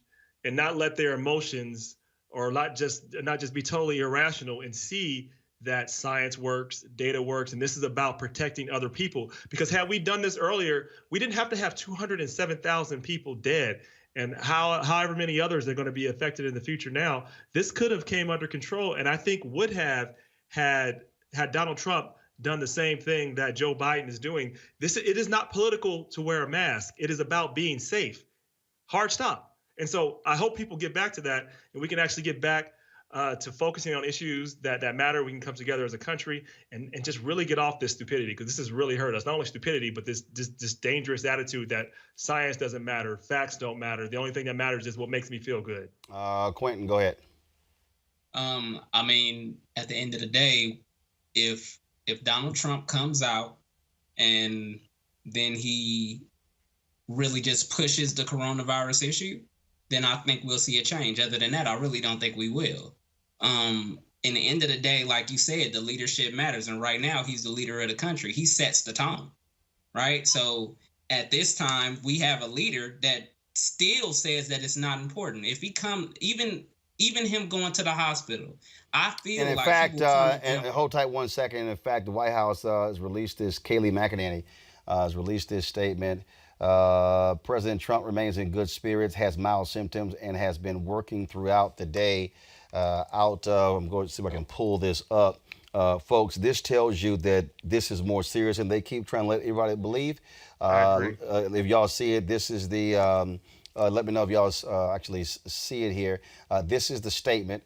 and not let their emotions or not just be totally irrational, and see that science works, data works, and this is about protecting other people. Because had we done this earlier, we didn't have to have 207,000 people dead, and however many others are going to be affected in the future now. This could have came under control, and I think would have had Donald Trump done the same thing that Joe Biden is doing. It is not political to wear a mask. It is about being safe. Hard stop. And so I hope people get back to that, and we can actually get back to focusing on issues that matter. We can come together as a country and just really get off this stupidity, because this has really hurt us. Not only stupidity, but this dangerous attitude that science doesn't matter, facts don't matter. The only thing that matters is what makes me feel good. Quentin, go ahead. I mean, at the end of the day, if Donald Trump comes out and then he really just pushes the coronavirus issue, then I think we'll see a change. Other than that, I really don't think we will. In the end of the day, like you said, the leadership matters. And right now, he's the leader of the country. He sets the tone, right? So at this time, we have a leader that still says that it's not important. If he come, even him going to the hospital, I feel and in like fact, and hold tight 1 second. In fact, the White House has released this. Kayleigh McEnany has released this statement. President Trump remains in good spirits, has mild symptoms, and has been working throughout the day. I'm going to see if I can pull this up. Folks, this tells you that this is more serious, and they keep trying to let everybody believe. I agree. If y'all see it, this is the. Let me know if y'all actually see it here. This is the statement.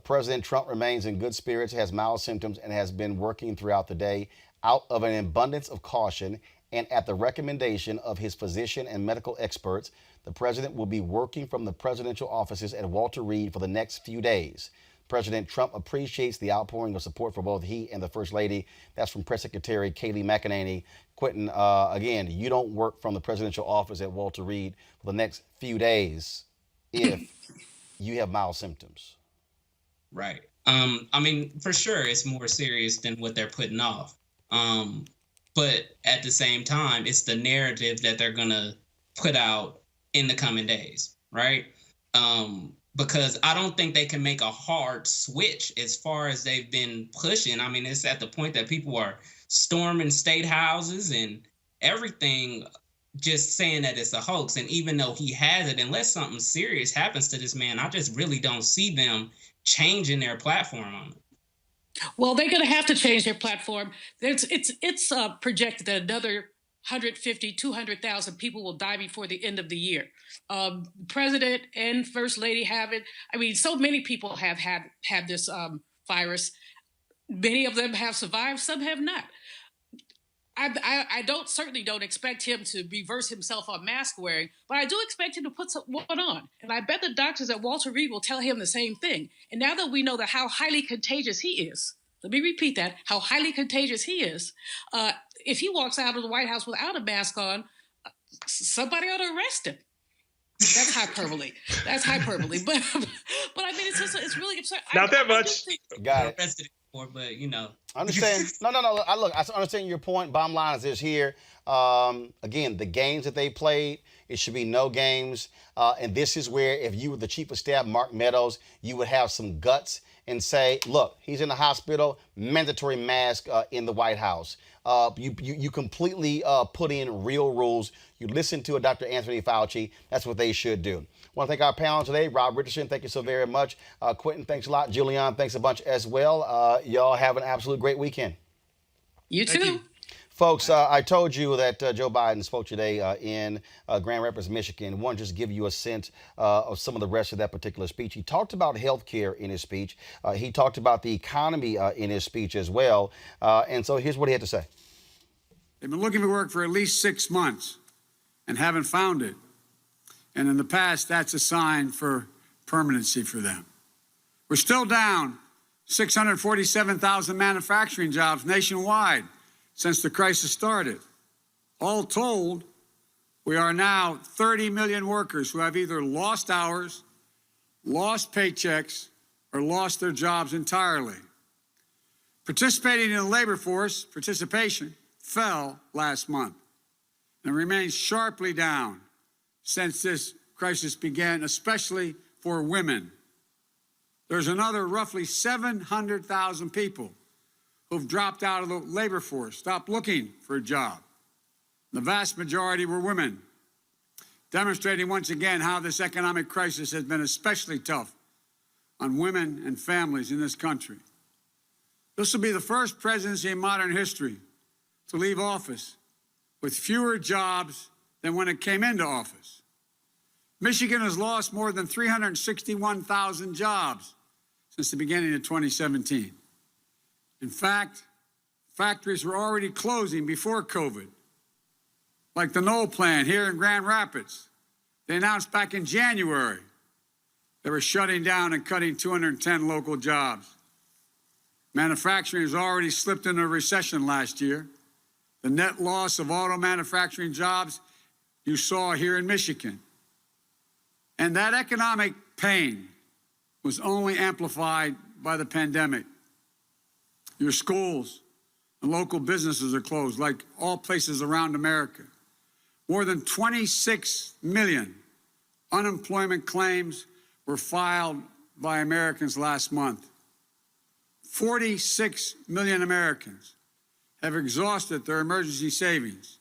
President Trump remains in good spirits, has mild symptoms, and has been working throughout the day out of an abundance of caution and at the recommendation of his physician and medical experts. The president will be working from the presidential offices at Walter Reed for the next few days. President Trump appreciates the outpouring of support for both he and the First Lady. That's from Press Secretary Kayleigh McEnany. Quentin, again, you don't work from the presidential office at Walter Reed for the next few days if you have mild symptoms. Right. I mean, for sure, it's more serious than what they're putting off. But at the same time, it's the narrative that they're going to put out in the coming days, right? Because I don't think they can make a hard switch as far as they've been pushing. I mean, it's at the point that people are storming state houses and everything, just saying that it's a hoax. And even though he has it, unless something serious happens to this man, I just really don't see them changing their platform on it. Well, they're going to have to change their platform. It's projected that another 150, 200,000 people will die before the end of the year. President and First Lady have it. I mean, so many people have had this virus. Many of them have survived. Some have not. I certainly don't expect him to reverse himself on mask wearing, but I do expect him to put one on. And I bet the doctors at Walter Reed will tell him the same thing. And now that we know that how highly contagious he is, let me repeat that, how highly contagious he is, if he walks out of the White House without a mask on, somebody ought to arrest him. That's hyperbole. That's hyperbole. But I mean, it's really absurd. Not that much. Got it. Arrested for, but you know. Understand? No. I understand your point. Bottom line is this here. Again, the games that they played, it should be no games. And this is where, if you were the chief of staff, Mark Meadows, you would have some guts and say, look, he's in the hospital, mandatory mask in the White House. You completely put in real rules. You listen to Dr. Anthony Fauci. That's what they should do. I want to thank our panel today. Rob Richardson, thank you so very much. Quentin, thanks a lot. Julian, thanks a bunch as well. Y'all have an absolute great weekend. You too. Folks, I told you that Joe Biden spoke today in Grand Rapids, Michigan. I want to just give you a sense of some of the rest of that particular speech. He talked about health care in his speech. He talked about the economy in his speech as well. And so here's what he had to say. They've been looking for work for at least 6 months and haven't found it. And in the past, that's a sign for permanency for them. We're still down 647,000 manufacturing jobs nationwide since the crisis started. All told, we are now 30 million workers who have either lost hours, lost paychecks, or lost their jobs entirely. Participating in the labor force, participation fell last month and remains sharply down since this crisis began, especially for women. There's another roughly 700,000 people who've dropped out of the labor force, stopped looking for a job. The vast majority were women, demonstrating once again how this economic crisis has been especially tough on women and families in this country. This will be the first presidency in modern history to leave office with fewer jobs than when it came into office. Michigan has lost more than 361,000 jobs since the beginning of 2017. In fact, factories were already closing before COVID, like the Knoll plant here in Grand Rapids. They announced back in January they were shutting down and cutting 210 local jobs. Manufacturing has already slipped into a recession last year. The net loss of auto manufacturing jobs you saw here in Michigan. And that economic pain was only amplified by the pandemic. Your schools and local businesses are closed, like all places around America. More than 26 million unemployment claims were filed by Americans last month. 46 million Americans have exhausted their emergency savings.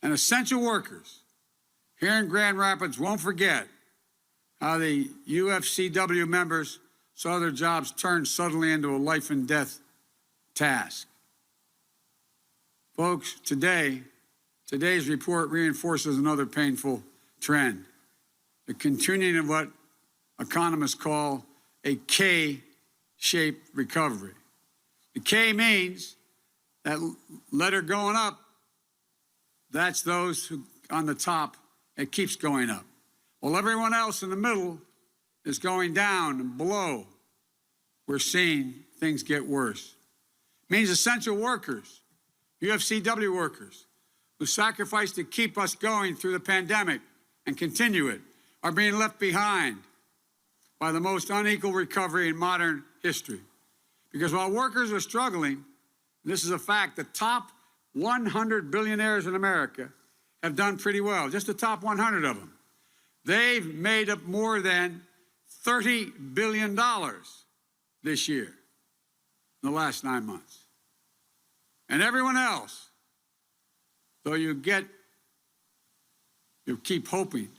And essential workers here in Grand Rapids won't forget how the UFCW members saw their jobs turned suddenly into a life and death task. Folks, today's report reinforces another painful trend, the continuing of what economists call a K-shaped recovery. The K means that letter going up, that's those who on the top, it keeps going up. While everyone else in the middle is going down and below, we're seeing things get worse. It means essential workers, UFCW workers, who sacrificed to keep us going through the pandemic and continue it, are being left behind by the most unequal recovery in modern history. Because while workers are struggling, this is a fact, the top 100 billionaires in America have done pretty well, just the top 100 of them. They've made up more than $30 billion this year, in the last 9 months. And everyone else, though you keep hoping,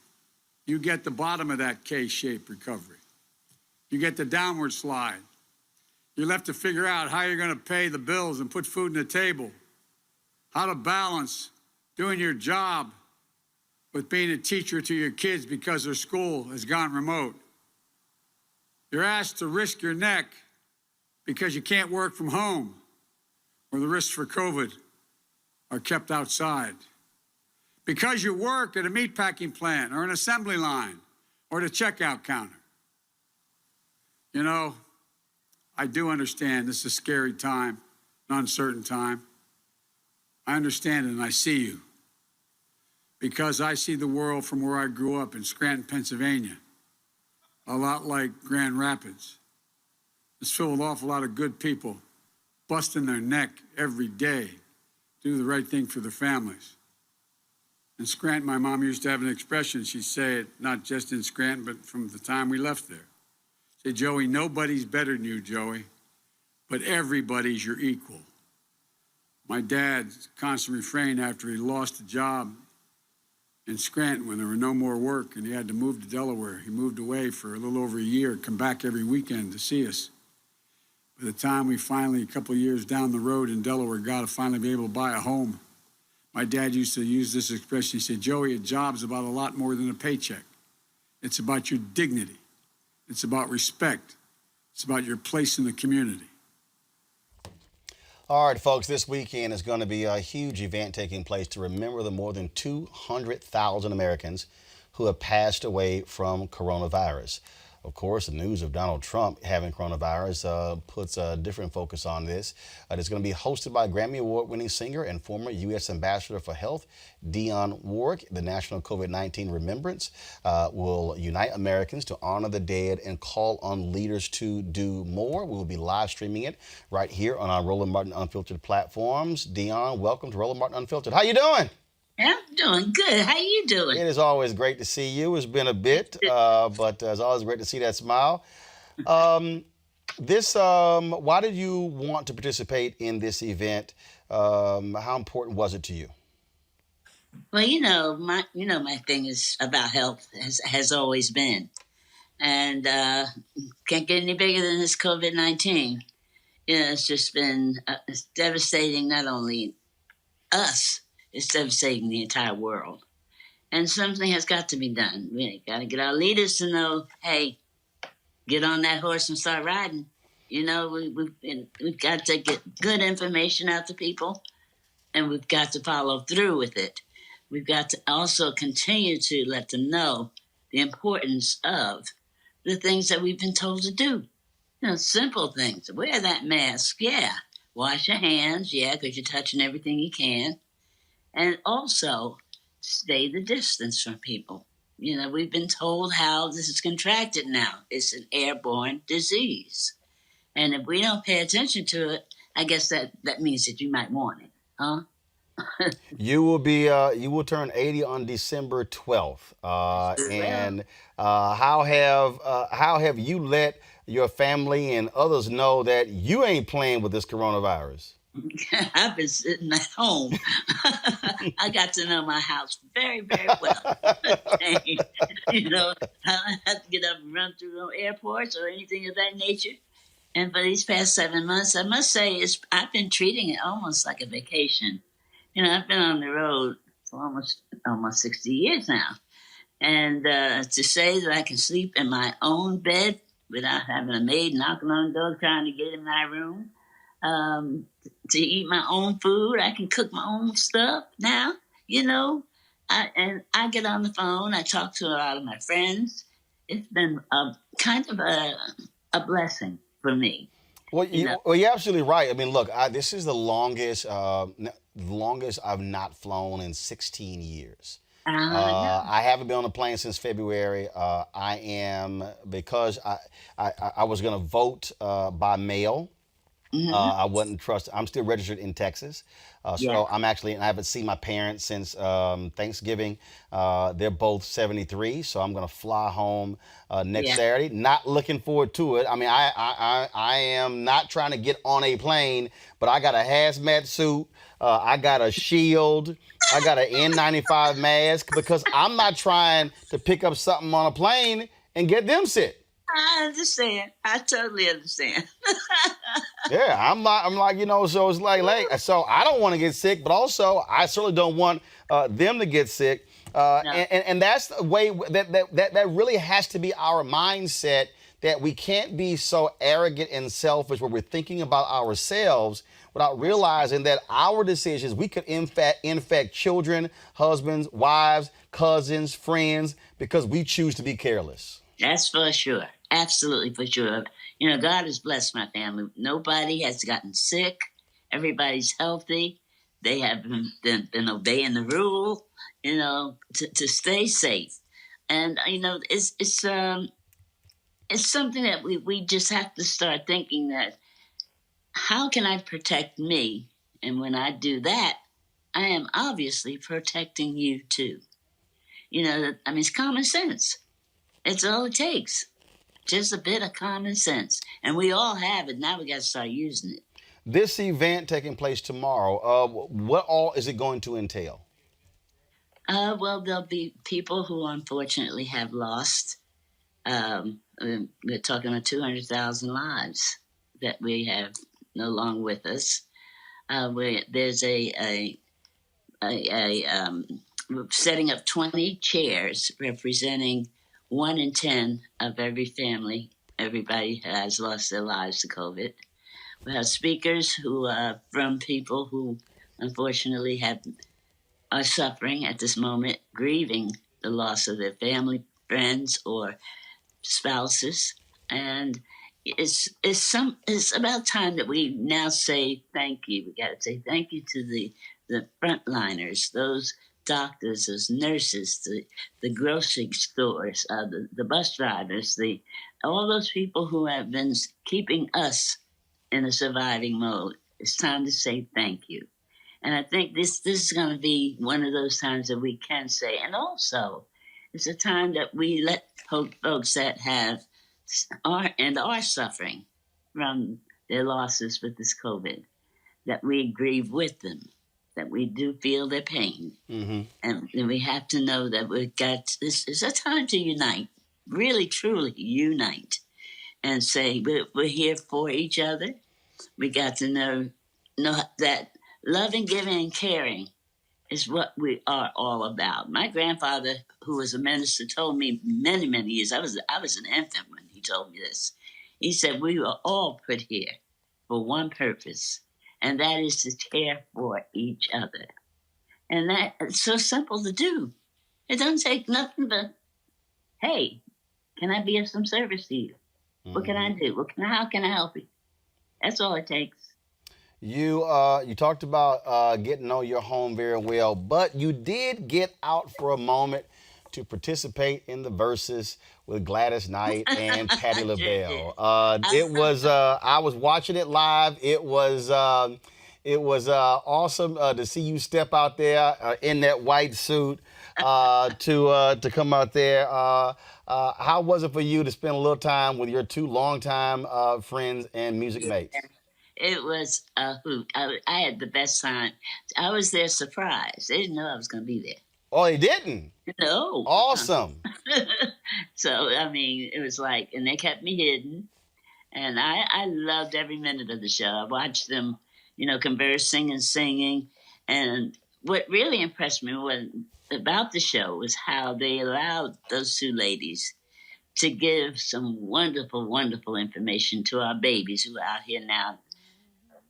you get the bottom of that K-shaped recovery. You get the downward slide. You're left to figure out how you're going to pay the bills and put food on the table, how to balance doing your job with being a teacher to your kids because their school has gone remote. You're asked to risk your neck because you can't work from home, where the risks for COVID are kept outside. Because you work at a meatpacking plant or an assembly line or at a checkout counter. You know, I do understand this is a scary time, an uncertain time. I understand it and I see you. Because I see the world from where I grew up in Scranton, Pennsylvania, a lot like Grand Rapids. It's filled with an awful lot of good people busting their neck every day, do the right thing for their families. In Scranton, my mom used to have an expression. She'd say it not just in Scranton, but from the time we left there. Say, Joey, nobody's better than you, Joey, but everybody's your equal. My dad's constant refrain after he lost a job in Scranton when there were no more work and he had to move to Delaware. He moved away for a little over a year, come back every weekend to see us. By the time we finally, a couple of years down the road in Delaware, got to finally be able to buy a home, my dad used to use this expression. He said, Joey, a job's about a lot more than a paycheck. It's about your dignity. It's about respect. It's about your place in the community. All right, folks, this weekend is going to be a huge event taking place to remember the more than 200,000 Americans who have passed away from coronavirus. Of course, the news of Donald Trump having coronavirus puts a different focus on this. It's going to be hosted by Grammy Award-winning singer and former U.S. Ambassador for Health, Dionne Warwick. The National COVID-19 Remembrance will unite Americans to honor the dead and call on leaders to do more. We will be live streaming it right here on our Roland Martin Unfiltered platforms. Dionne, welcome to Roland Martin Unfiltered. How you doing? I'm doing good. How you doing? It is always great to see you. It's been a bit, but it's always great to see that smile. Why did you want to participate in this event? How important was it to you? Well, my thing is about health, has always been, and can't get any bigger than this COVID-19. It's just been it's devastating. Not only us. It's devastating the entire world. And something has got to be done. We got to get our leaders to know, hey, get on that horse and start riding. You know, we've got to get good information out to people, and we've got to follow through with it. We've got to also continue to let them know the importance of the things that we've been told to do. You know, simple things. Wear that mask, yeah. Wash your hands, yeah, because you're touching everything you can. And also, stay the distance from people. You know, we've been told how this is contracted now. It's an airborne disease. And if we don't pay attention to it, I guess that means that you might want it, huh? You will turn 80 on December 12th. And how have you let your family and others know that you ain't playing with this coronavirus? I've been sitting at home. I got to know my house very, very well. You know, I don't have to get up and run through no airports or anything of that nature. And for these past 7 months, I must say, I've been treating it almost like a vacation. You know, I've been on the road for almost 60 years now. And to say that I can sleep in my own bed without having a maid knocking on the door trying to get in my room, to eat my own food, I can cook my own stuff now, you know. I get on the phone, I talk to a lot of my friends. It's been kind of a blessing for me. Well, you're absolutely right. I mean, look, this is the longest I've not flown in 16 years. I haven't been on a plane since February. Because I was going to vote by mail. Mm-hmm. I wouldn't trust. I'm still registered in Texas, so I'm actually, and I haven't seen my parents since Thanksgiving. They're both 73, so I'm gonna fly home next Saturday. Not looking forward to it. I mean, I am not trying to get on a plane, but I got a hazmat suit. I got a shield. I got an N95 mask because I'm not trying to pick up something on a plane and get them sick. I understand. I totally understand. Yeah, I'm like, you know, so it's like, so I don't want to get sick, but also I certainly don't want them to get sick. No. And that's the way that really has to be our mindset, that we can't be so arrogant and selfish where we're thinking about ourselves without realizing that our decisions, we could infect children, husbands, wives, cousins, friends, because we choose to be careless. That's for sure. Absolutely for sure. You know, God has blessed my family. Nobody has gotten sick. Everybody's healthy. They have been obeying the rule, you know, to stay safe. And, you know, it's something that we just have to start thinking that, how can I protect me? And when I do that, I am obviously protecting you too. You know, I mean, it's common sense. It's all it takes. Just a bit of common sense. And we all have it. Now we got to start using it. This event taking place tomorrow, what all is it going to entail? Well, there'll be people who unfortunately have lost. We're talking about 200,000 lives that we have no longer with us. There's we're setting up 20 chairs representing 1 in 10 of every family. Everybody has lost their lives to COVID. We have speakers who are from people who unfortunately are suffering at this moment, grieving the loss of their family, friends, or spouses. And it's about time that we now say thank you. We got to say thank you to the frontliners, those doctors, those nurses, the grocery stores, the bus drivers, all those people who have been keeping us in a surviving mode. It's time to say thank you. And I think this is going to be one of those times that we can say. And also, it's a time that we let folks that are suffering from their losses with this COVID, that we grieve with them, that we do feel their pain. Mm-hmm. And we have to know that this is a time to unite, really, truly unite, and say we're here for each other. We got to know that loving, giving, and caring is what we are all about. My grandfather, who was a minister, told me many, many years, I was an infant when he he told me this. He said, we were all put here for one purpose, and that is to care for each other. And that's so simple to do. It doesn't take nothing but, hey, can I be of some service to you? What can I do? How can I help you? That's all it takes. You talked about getting to know your home very well, but you did get out for a moment to participate in the Versus with Gladys Knight and Patti LaBelle. It was I was watching it live. It was awesome to see you step out there in that white suit to come out there. How was it for you to spend a little time with your two longtime friends and music mates? It was a hoot. I had the best time. I was there surprised. They didn't know I was going to be there. Oh, they didn't? No. Awesome. So, I mean, it was like, and they kept me hidden. And I loved every minute of the show. I watched them, conversing and singing. And what really impressed me about the show was how they allowed those two ladies to give some wonderful, wonderful information to our babies who are out here now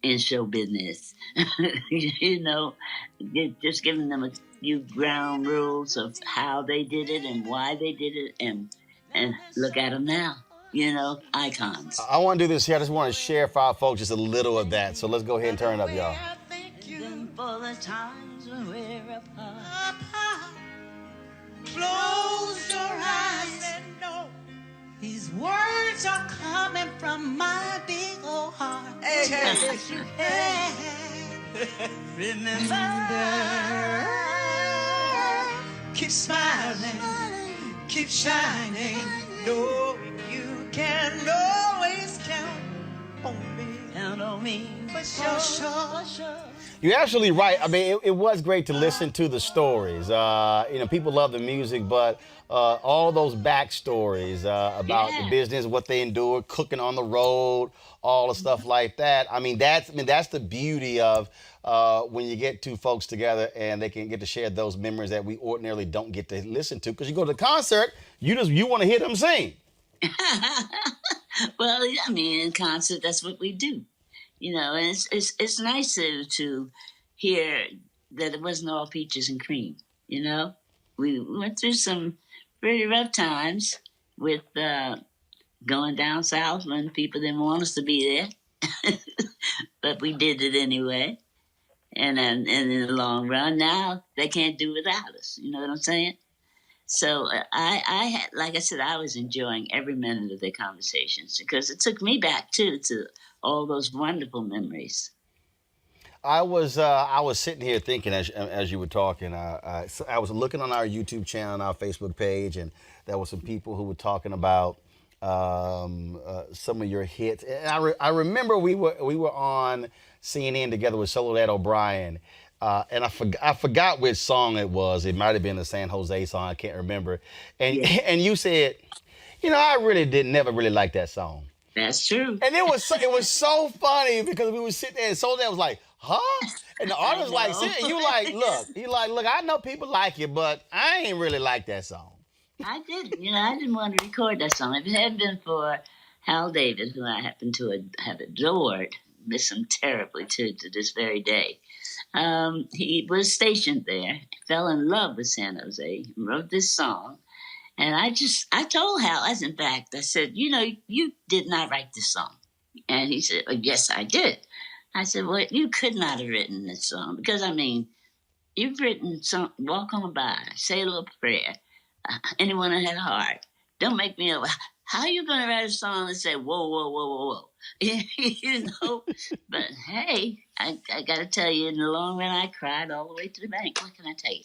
in show business. Just giving them a few ground rules of how they did it and why they did it, and look at them now, icons. I want to do this here. I just want to share for our folks just a little of that. So let's go ahead and turn it up, y'all. For the times when we're apart. Close your eyes and know these words are coming from my big old heart. Hey. Remember, keep smiling, keep shining, knowing you can always count on me, for sure. You're absolutely right. I mean, it was great to listen to the stories. People love the music, but all those backstories about the business, what they endured, cooking on the road, all the stuff like that. That's the beauty of when you get two folks together and they can get to share those memories that we ordinarily don't get to listen to. Because you go to the concert, you want to hear them sing. Well, in concert, that's what we do. And it's nice to hear that it wasn't all peaches and cream. We went through some pretty rough times with going down south when people didn't want us to be there, but we did it anyway. And then in the long run, now they can't do without us. You know what I'm saying? So I like I said, I was enjoying every minute of their conversations because it took me back too to all those wonderful memories. I was sitting here thinking as you were talking. I was looking on our YouTube channel, and our Facebook page, and there were some people who were talking about some of your hits. And I remember we were on CNN together with Soledad O'Brien, and I forgot which song it was. It might have been the San Jose song. I can't remember. And you said, I never really liked that song. That's true. And it was so funny because we were sitting there and Soledad was like, huh? And the artist was like, and you like, look, I know people like it, but I ain't really like that song. I didn't, I didn't want to record that song. If it hadn't been for Hal David, who I happen to have adored, miss him terribly to this very day. He was stationed there, fell in love with San Jose, wrote this song. And I told Hal, I said, you did not write this song. And he said, oh, yes, I did. I said, well, you could not have written this song because, you've written some, Walk On By, Say a Little Prayer, Anyone That Had a Heart. Don't make me know. How are you going to write a song and say, whoa, whoa, whoa, whoa, whoa? But hey, I got to tell you, in the long run, I cried all the way to the bank. What can I tell you?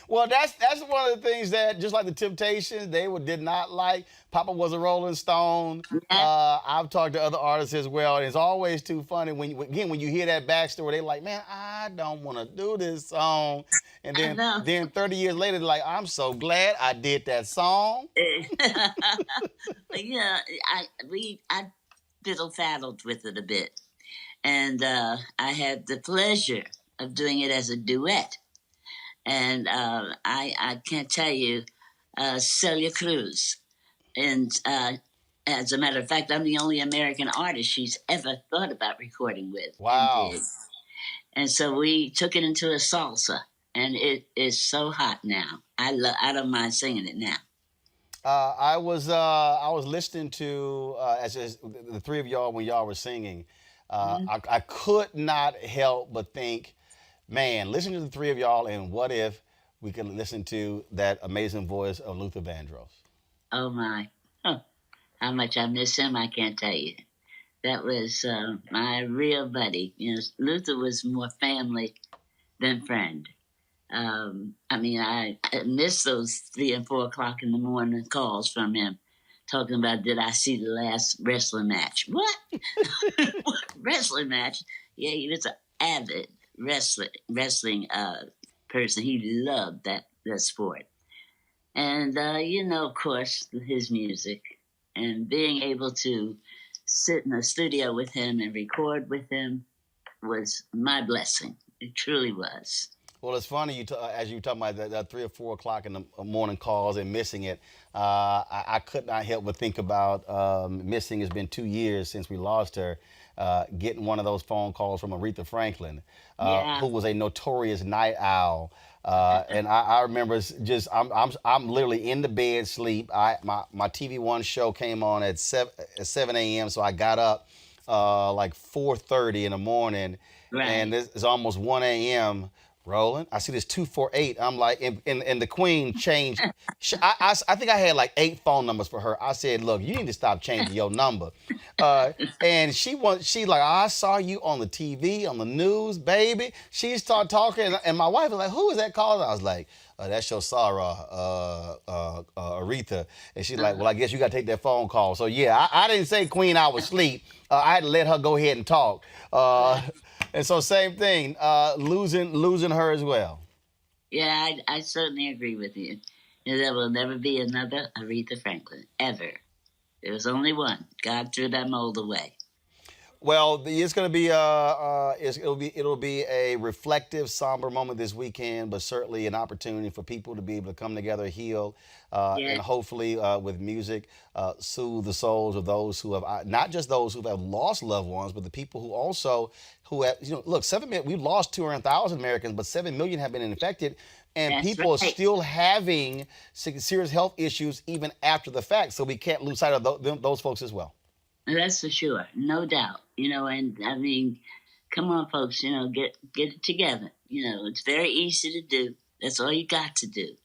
Well, that's one of the things that, just like the Temptations, they did not like. Papa was a Rolling Stone. I've talked to other artists as well, and it's always too funny when you hear that backstory. They're like, man, I don't want to do this song. And then 30 years later, they're like, I'm so glad I did that song. I fiddle-faddled with it a bit. And I had the pleasure of doing it as a duet. And I can't tell you, Celia Cruz, And as a matter of fact, I'm the only American artist she's ever thought about recording with. Wow. And so we took it into a salsa, and it is so hot now. I don't mind singing it now. I was listening to as the three of y'all when y'all were singing. I could not help but think, man, listen to the three of y'all, and what if we could listen to that amazing voice of Luther Vandross? Oh my! Oh, how much I miss him, I can't tell you. That was my real buddy. You know, Luther was more family than friend. I mean, I miss those 3 and 4 o'clock in the morning calls from him, talking about, did I see the last wrestling match? What? What wrestling match? Yeah, he was an avid wrestling person. He loved that sport. And, you know, of course, his music and being able to sit in a studio with him and record with him was my blessing. It truly was. Well, it's funny, as you were talking about that 3 or 4 o'clock in the morning calls and missing it. I could not help but think about missing. It's been 2 years since we lost her. Getting one of those phone calls from Aretha Franklin, who was a notorious night owl. And I remember just I'm literally in the bed sleep. My TV One show came on at 7 a.m. So I got up like 4:30 in the morning, and it's almost 1 a.m. Rolling. I see this 248. I'm like, and the Queen changed. I think I had like 8 phone numbers for her. I said, look, you need to stop changing your number. And she like, I saw you on the TV, on the news, baby. She started talking, and my wife was like, who is that calling? I was like, that's your Sarah, Aretha. And she's like, well, I guess you got to take that phone call. So yeah, I didn't say Queen, I was asleep. I had to let her go ahead and talk. And so same thing, losing her as well. Yeah, I certainly agree with you. There will never be another Aretha Franklin, ever. There was only one. God threw that mold away. Well, it's going to be it'll be a reflective, somber moment this weekend, but certainly an opportunity for people to be able to come together, heal, and hopefully with music, soothe the souls of those who have not just those who have lost loved ones, but the people who have look, we've lost 200,000 Americans, but 7 million have been infected. And people are still having serious health issues even after the fact. So we can't lose sight of those folks as well. That's for sure. No doubt. And I mean, come on, folks, get it together. It's very easy to do. That's all you got to do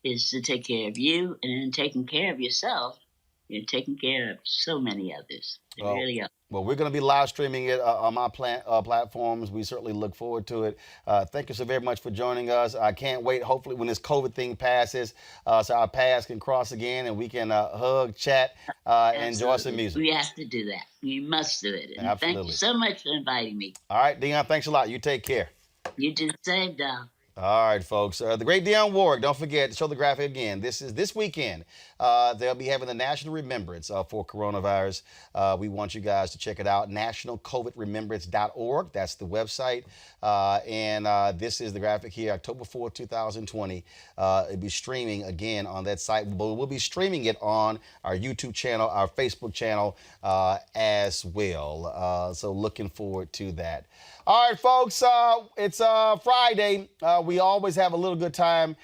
is to take care of you, and in taking care of yourself, you're taking care of so many others. They really are. Well, we're going to be live streaming it on my platforms. We certainly look forward to it. Thank you so very much for joining us. I can't wait, hopefully, when this COVID thing passes, so our paths can cross again and we can hug, chat, and enjoy some music. We have to do that. We must do it. And absolutely. Thank you so much for inviting me. All right, Dion, thanks a lot. You take care. You do the same, Dal. All right, folks. The great Dionne Warwick, don't forget to show the graphic again. This weekend. They'll be having the National Remembrance for coronavirus. We want you guys to check it out, nationalcovidremembrance.org. That's the website. And this is the graphic here, October 4th, 2020. It'll be streaming again on that site, but we'll be streaming it on our YouTube channel, our Facebook channel as well. So looking forward to that. All right, folks, it's Friday. We always have a little good time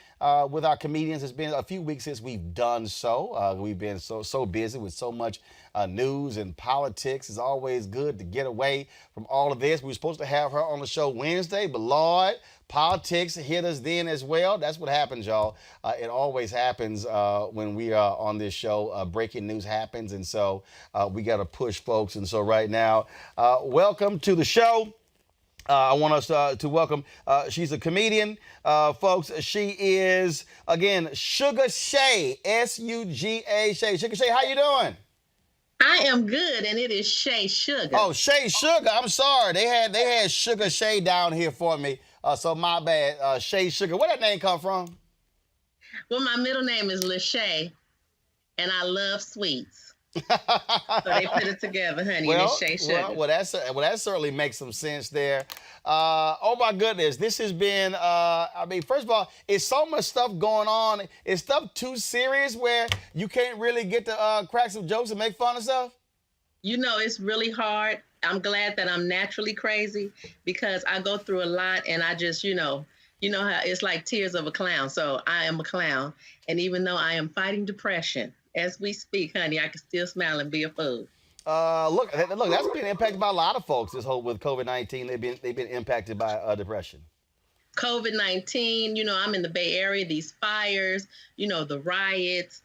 with our comedians. It's been a few weeks since we've done so. We've been so busy with so much news and politics. It's always good to get away from all of this. We were supposed to have her on the show Wednesday, but Lord, politics hit us then as well. That's what happens, y'all. It always happens when we are on this show. Breaking news happens, and so we got to push folks. And so right now, welcome to the show. I want us to welcome, she's a comedian, folks. She is, again, Sugar Shay, S-U-G-A, Shay. Sugar Shay, how you doing? I am good, and it is Shay Sugar. Oh, Shay Sugar. I'm sorry. They had Sugar Shay down here for me, so my bad. Shay Sugar. Where that name come from? Well, my middle name is LaShay, and I love sweets. So they put it together, honey, and it's Shea Sugar. That certainly makes some sense there. Oh my goodness, this has been. I mean, first of all, it's so much stuff going on. Is stuff too serious where you can't really get to crack some jokes and make fun of stuff? You know, it's really hard. I'm glad that I'm naturally crazy because I go through a lot, and I just, you know how it's like tears of a clown. So I am a clown, and even though I am fighting depression as we speak, honey, I can still smile and be a fool. Look, that's been impacted by a lot of folks. This whole with COVID-19, they've been impacted by depression. COVID-19, you know, I'm in the Bay Area. These fires, you know, the riots,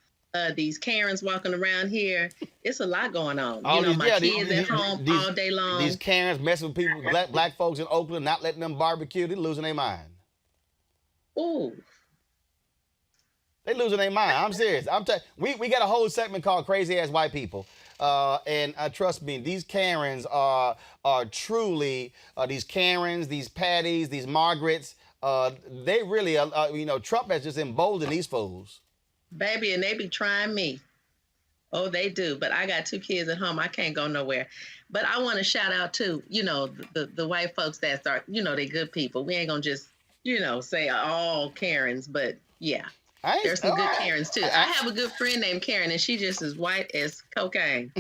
these Karens walking around here. It's a lot going on. My kids at home all day long. These Karens messing with people, black folks in Oakland, not letting them barbecue. They're losing their mind. Ooh. They losing their mind. I'm serious. We got a whole segment called Crazy Ass White People. And trust me, these Karens are truly, these Karens, these Patties, these Margarets, they really, Trump has just emboldened these fools. Baby, and they be trying me. Oh, they do. But I got 2 kids at home. I can't go nowhere. But I want to shout out to, the white folks that are, they good people. We ain't going to just, say all Karens, but yeah. There's some good Karens too. I have a good friend named Karen, and she just as white as cocaine.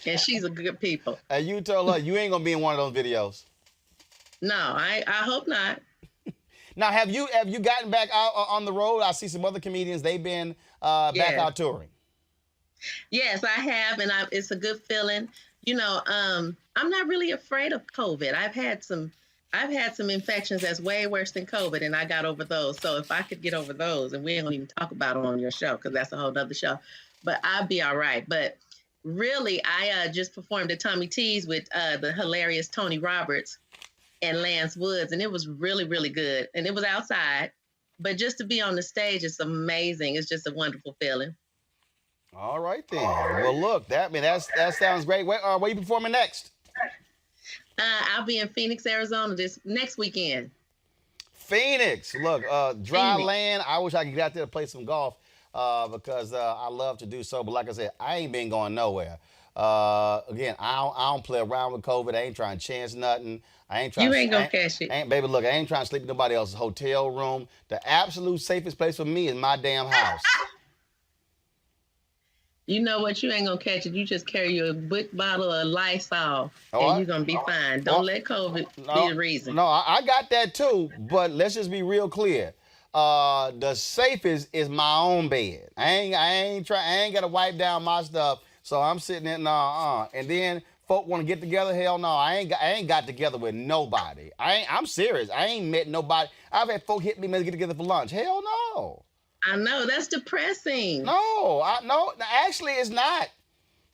And she's a good people. And you told her you ain't gonna be in one of those videos. No, I hope not. Now, have you gotten back out on the road? I see some other comedians. They've been back out touring. Yes, I have, and it's a good feeling. I'm not really afraid of COVID. I've had some infections that's way worse than COVID, and I got over those. So if I could get over those, and we ain't gonna even talk about them on your show because that's a whole nother show, but I'll be all right. But really, I just performed at Tommy T's with the hilarious Tony Roberts and Lance Woods, and it was really, really good. And it was outside, but just to be on the stage, it's amazing. It's just a wonderful feeling. All right then. Well, look, that sounds great. Where you performing next? I'll be in Phoenix, Arizona this next weekend. Phoenix. Look, dry land. I wish I could get out there to play some golf because I love to do so. But like I said, I ain't been going nowhere. Again, I don't play around with COVID. I ain't trying to chance nothing. You ain't gonna catch it. Baby, look, I ain't trying to sleep in nobody else's hotel room. The absolute safest place for me is my damn house. You know what? You ain't gonna catch it. You just carry your big bottle of Lysol, and you're gonna be fine. Don't let COVID be the reason. No, I got that too. But let's just be real clear. The safest is my own bed. I ain't gotta wipe down my stuff. So I'm sitting there, and then folk want to get together. Hell no, I ain't got together with nobody. I'm serious. I ain't met nobody. I've had folk hit me, let's get together for lunch. Hell no. I know, that's depressing. No, actually it's not.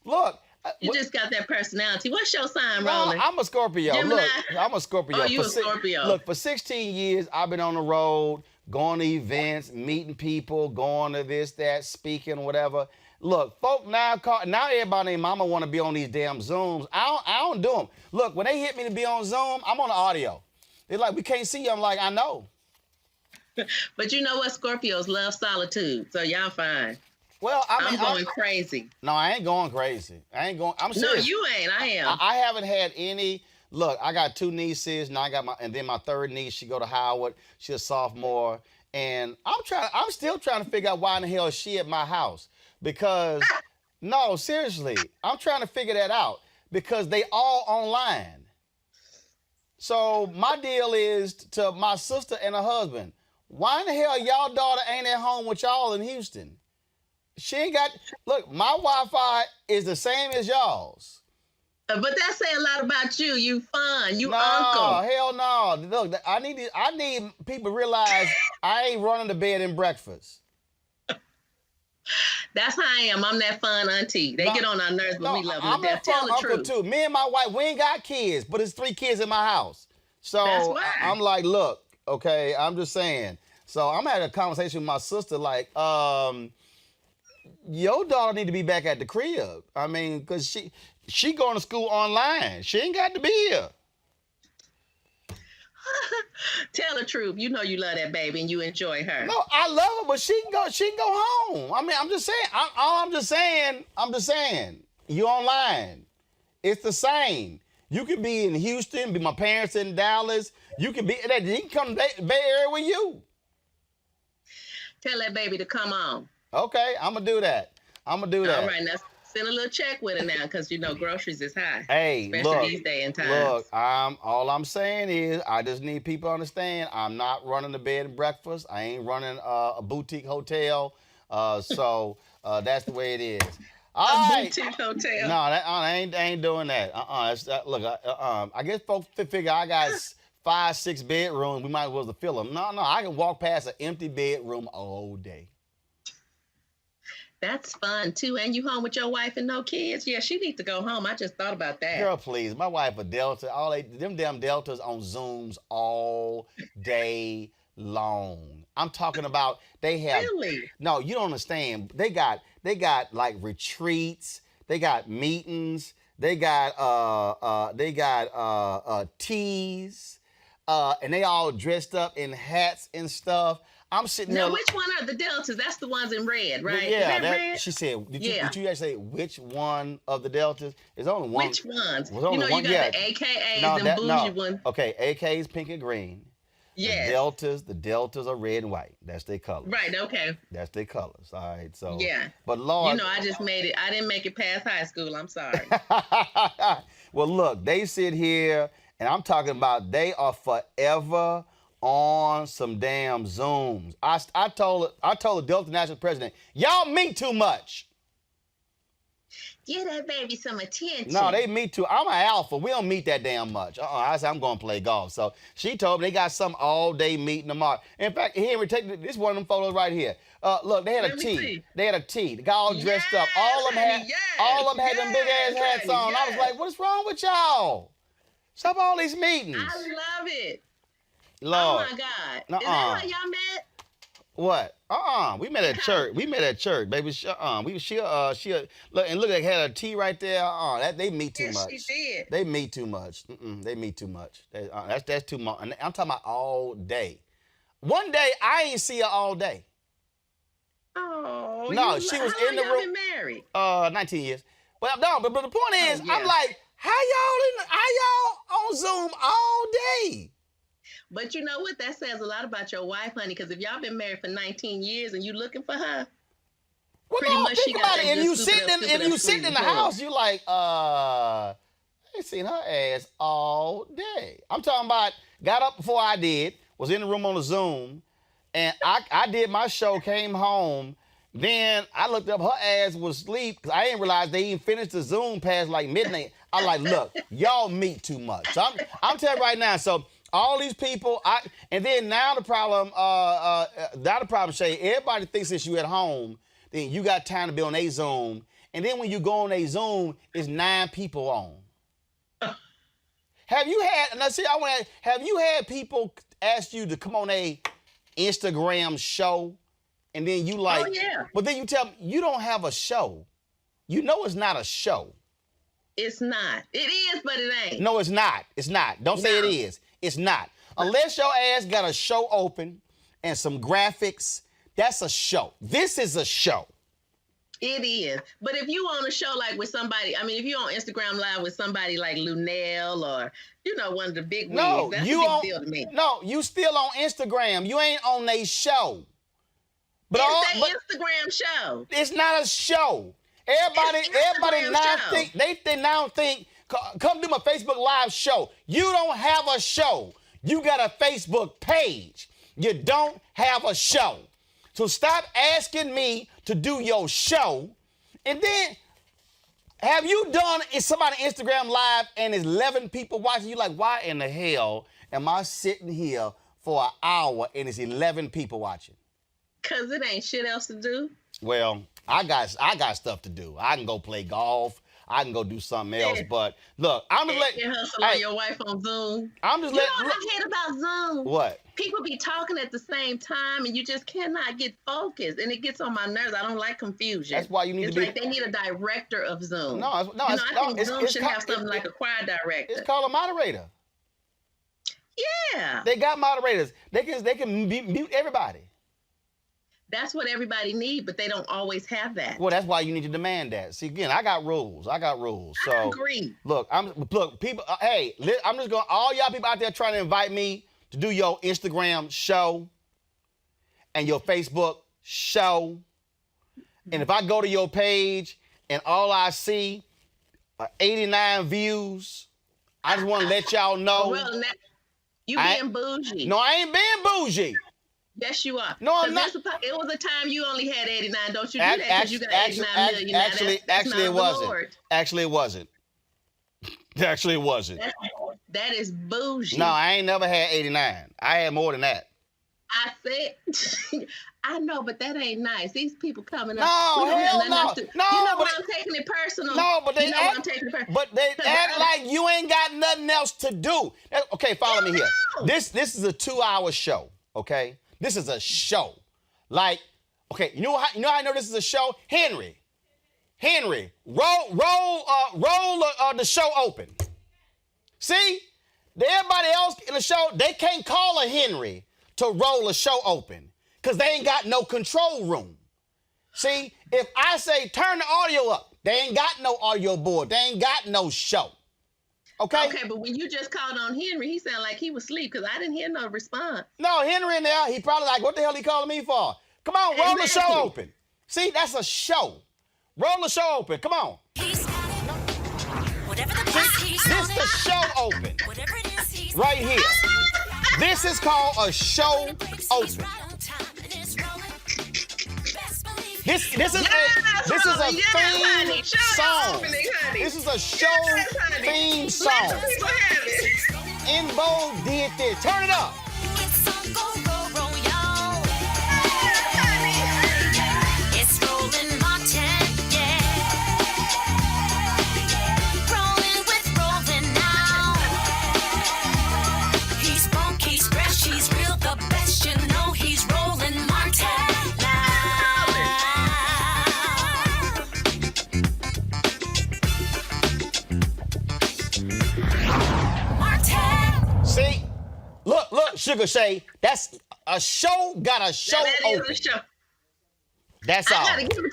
Look. You just got that personality. What's your sign, Roland? I'm a Scorpio. Gemini? Look, I'm a Scorpio. Oh, you a Scorpio. Look, for 16 years, I've been on the road, going to events, meeting people, going to this, that, speaking, whatever. Look, folk now everybody and mama want to be on these damn Zooms. I don't do them. Look, when they hit me to be on Zoom, I'm on the audio. They're like, we can't see you. I'm like, I know. But you know what? Scorpios love solitude, so y'all fine. Well, I'm going crazy. No, I ain't going crazy. I'm serious. No, you ain't. I am. I haven't had any. Look, I got 2 nieces, now and then my third niece, she go to Howard. She's a sophomore, and I'm still trying to figure out why in the hell is she at my house. Because, no, seriously, I'm trying to figure that out because they all online. So my deal is to my sister and her husband, why in the hell y'all daughter ain't at home with y'all in Houston? She ain't got, look, my Wi-Fi is the same as y'all's. But that say a lot about you. You fun. You no, uncle. Hell no. Look, I need people to realize I ain't running to bed and breakfast. That's how I am. I'm that fun auntie. They get on our nerves, but we love them to death. Tell the truth. Too. Me and my wife, we ain't got kids, but it's 3 kids in my house. So that's why. I'm like, look, okay, I'm just saying. So I'm having a conversation with my sister, like, your daughter need to be back at the crib. I mean, because she going to school online. She ain't got to be here. Tell the truth. You know you love that baby and you enjoy her. No, I love her, but she can go home. I mean, I'm just saying. I'm just saying. You online. It's the same. You can be in Houston, be my parents in Dallas. You can come to the Bay Area with you. Tell that baby to come on. Okay, I'm gonna do that. All right, now send a little check with her now, because groceries is high. Hey, especially these day and times. Look, all I'm saying is I just need people to understand I'm not running a bed and breakfast. I ain't running a boutique hotel. So that's the way it is. Boutique hotel. No, I ain't doing that. Look, I guess folks figure I got 5-6 bedrooms. We might as well fill them. No, I can walk past an empty bedroom all day. That's fun too. And you home with your wife and no kids? Yeah, she needs to go home. I just thought about that. Girl, please. My wife a Delta. Them damn Deltas on Zooms all day long. I'm talking about they have. Really? No, you don't understand. They got like retreats. They got meetings. They got teas. And they all dressed up in hats and stuff. I'm sitting there. Now, which one are the Deltas? That's the ones in red, right? Yeah, Is that red? She said, did you actually say which one of the Deltas? There's only one. Which ones? You got the AKAs and bougie one. Okay, AK's pink and green. Yes. The Deltas are red and white. That's their colors. Right, okay. That's their colors. All right, so. Yeah. But Lord. I just made it. I didn't make it past high school. I'm sorry. Well, look, they sit here, and I'm talking about they are forever on some damn Zooms. I told the Delta National President, y'all meet too much. Give that baby some attention. No, they meet too. I'm an alpha. We don't meet that damn much. I said I'm going to play golf. So she told me they got some all day meeting tomorrow. In fact, Henry, take this one of them photos right here. Look, they had a tea. They had a tea. The guy all dressed up. All of them had them big ass hats on. I was like, what's wrong with y'all? Stop all these meetings. I love it. Lord. Oh my God. Is that how y'all met? What? We met at church. We met at church, baby. She look, and look, they had a tea right there. They meet too much. She did. They meet too much. They meet too much. That's too much. And I'm talking about all day. One day I ain't see her all day. Oh. No, she was in the room. Been married? 19 years. But the point is, I'm like, how y'all on Zoom all day? But you know what? That says a lot about your wife, honey, because if y'all been married for 19 years and you looking for her, pretty much she got that. If you sitting in the house, you like, I ain't seen her ass all day. I'm talking about got up before I did, was in the room on the Zoom, and I did my show, came home. Then I looked up, her ass was asleep because I didn't realize they even finished the Zoom past like midnight. I like, look, y'all meet too much. So I'm telling you right now, so all these people, and then now the problem, Shay, everybody thinks that you at home, then you got time to be on a Zoom, and then when you go on a Zoom, it's 9 people on. Have you had people ask you to come on a Instagram show, and then you like, oh, yeah. But then you tell them you don't have a show. You know it's not a show. It's not. It is, but it ain't. No, it's not. It's not. Don't say it is. It's not. Unless your ass got a show open and some graphics, that's a show. This is a show. It is. But if you on a show like with somebody, if you on Instagram Live with somebody like Lunel or, one of the big wigs, that's a big deal to me. No, you still on Instagram. You ain't on a show. But it's an Instagram show. It's not a show. Everybody now think, come do my Facebook Live show. You don't have a show. You got a Facebook page. You don't have a show. So stop asking me to do your show. And then, have you done somebody Instagram Live and there's 11 people watching? You like, why in the hell am I sitting here for an hour and there's 11 people watching? Because it ain't shit else to do. Well, I got stuff to do. I can go play golf. I can go do something else. But look, I'm just letting you hustle on your wife on Zoom. I'm just letting. You know what I hate about Zoom? What? People be talking at the same time, and you just cannot get focused, and it gets on my nerves. I don't like confusion. That's why you need to be. It's like they need a director of Zoom. I think Zoom should have something like a choir director. It's called a moderator. Yeah. They got moderators. They can mute everybody. That's what everybody needs, but they don't always have that. Well, that's why you need to demand that. See, again, I got rules. So I agree. Look, people. Hey, I'm just going. All y'all people out there trying to invite me to do your Instagram show and your Facebook show, and if I go to your page and all I see are 89 views, I just want to let y'all know. Well, you being bougie. No, I ain't being bougie. Yes, you are. No, I'm not. It was a time you only had 89. Don't you do that because you got 89 million. Actually, it wasn't. Actually, it wasn't. Actually, it wasn't. That is bougie. No, I ain't never had 89. I had more than that. I said, I know, but that ain't nice. These people coming up. No, hell no. You know why I'm taking it personal? No, but they I'm taking it personal. But they act like you ain't got nothing else to do. Okay, follow me here. This is a 2-hour show. Okay, this is a show. Like, okay, you know how I know this is a show? Henry, roll the show open. See, everybody else in the show, they can't call a Henry to roll a show open because they ain't got no control room. See, if I say turn the audio up, they ain't got no audio board. They ain't got no show. Okay? Okay, but when you just called on Henry, he sounded like he was asleep because I didn't hear no response. No, Henry in there, he probably like, what the hell he calling me for? Come on, roll the show open. See, that's a show. Roll the show open. Come on. This the show open. Right here. This is called a show open. This is a theme song. This is a show theme song. In Vogue did this. Turn it up. See, look, Sugar Shay, that's a show, got a show open. Is a show. That's all. I gotta give it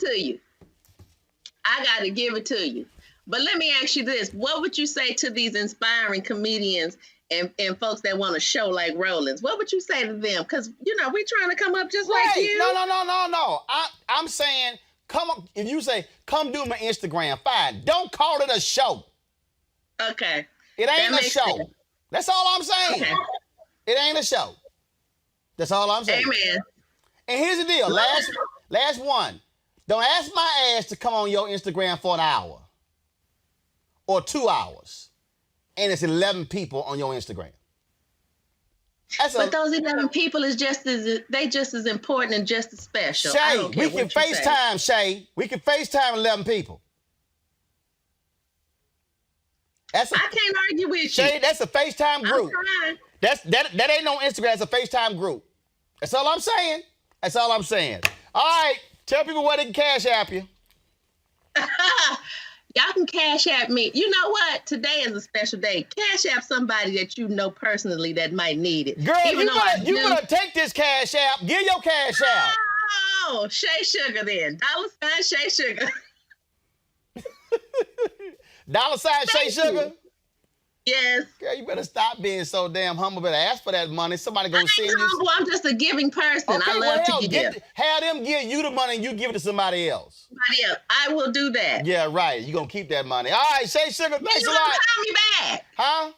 to you. But let me ask you this. What would you say to these inspiring comedians and folks that want a show like Rollins? What would you say to them? Because, we're trying to come up just like you. No. I'm saying, come up. If you say, come do my Instagram, fine. Don't call it a show. Okay. It ain't a show. Sense. That's all I'm saying. Okay. It ain't a show. That's all I'm saying. Amen. And here's the deal. Last one. Don't ask my ass to come on your Instagram for an hour or 2 hours, and it's 11 people on your Instagram. But those 11 people is just as important and just as special. Shay, we can FaceTime, Shay. We can FaceTime 11 people. I can't argue with you. Shay, that's a FaceTime group. That ain't no Instagram. That's a FaceTime group. That's all I'm saying. All right. Tell people where they can cash app you. Y'all can cash app me. You know what? Today is a special day. Cash app somebody that you know personally that might need it. Girl, you better take this cash app. Give your cash app. Oh, Shay Sugar then. $ Shay Sugar. $ Shay Sugar? Yes. Girl, you better stop being so damn humble. Better ask for that money. Somebody gonna send you. Humble. I'm just a giving person. Okay, I love to give. Have them give you the money and you give it to somebody else. I will do that. Yeah, right. You gonna keep that money. All right, Shay Sugar, thanks a lot. When you gonna call me back? Huh?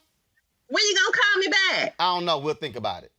When you gonna call me back? I don't know. We'll think about it.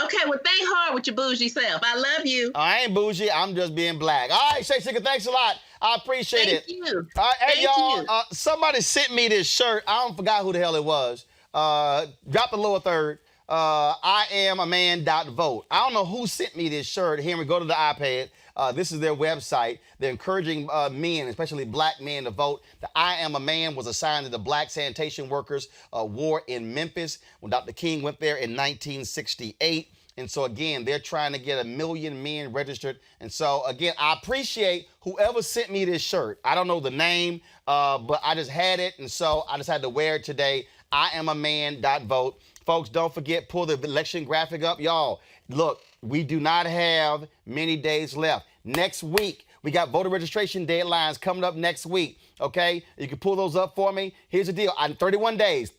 Okay, well, think hard with your bougie self. I love you. I ain't bougie. I'm just being black. All right, Shay Sugar, thanks a lot. I appreciate it. Thank you. All right, hey, y'all. Somebody sent me this shirt. I don't forgot who the hell it was. Drop the lower third. I am a man. Vote. I don't know who sent me this shirt. Here we go to the iPad. This is their website. They're encouraging men, especially black men, to vote. The I Am a Man was assigned to the Black Sanitation Workers War in Memphis when Dr. King went there in 1968. And so, again, they're trying to get 1 million men registered. And so, again, I appreciate whoever sent me this shirt. I don't know the name, but I just had it. And so I just had to wear it today. IamAman.vote. Folks, don't forget, pull the election graphic up. Y'all, look, we do not have many days left. Next week, we got voter registration deadlines coming up next week, okay? You can pull those up for me. Here's the deal. 31 days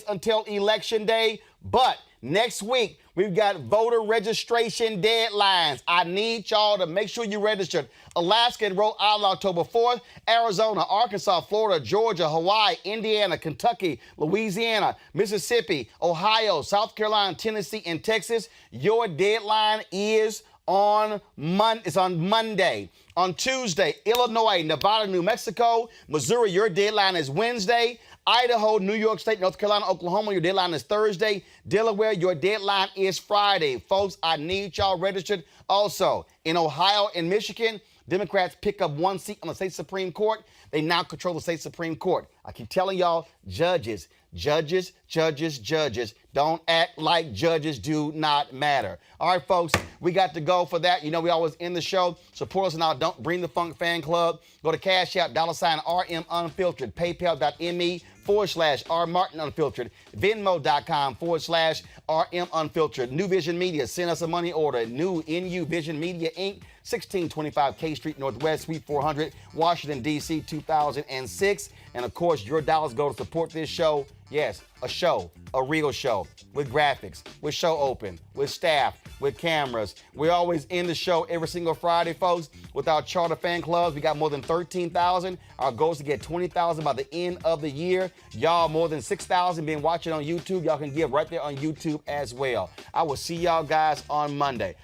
until Election Day, but next week, we've got voter registration deadlines. I need y'all to make sure you registered. Alaska and Rhode Island, October 4th. Arizona, Arkansas, Florida, Georgia, Hawaii, Indiana, Kentucky, Louisiana, Mississippi, Ohio, South Carolina, Tennessee, and Texas. Your deadline is on Monday. On Tuesday, Illinois, Nevada, New Mexico, Missouri, your deadline is Wednesday. Idaho, New York State, North Carolina, Oklahoma, your deadline is Thursday. Delaware, your deadline is Friday. Folks, I need y'all registered. Also, in Ohio and Michigan, Democrats pick up one seat on the state Supreme Court. They now control the state Supreme Court. I keep telling y'all, judges. Don't act like judges do not matter. All right, folks, we got to go for that. You know, we always end the show. Support us now. Don't Bring the Funk Fan Club. Go to Cash App, $RM Unfiltered, PayPal.me/R Martin Unfiltered, Venmo.com/RM Unfiltered. New Vision Media, send us a money order. New NU Vision Media, Inc., 1625 K Street Northwest, Suite 400, Washington, D.C., 2006. And, of course, your dollars go to support this show. Yes, a show, a real show, with graphics, with show open, with staff, with cameras. We always end the show every single Friday, folks, with our charter fan clubs. We got more than 13,000. Our goal is to get 20,000 by the end of the year. Y'all, more than 6,000 been watching on YouTube. Y'all can give right there on YouTube as well. I will see y'all guys on Monday.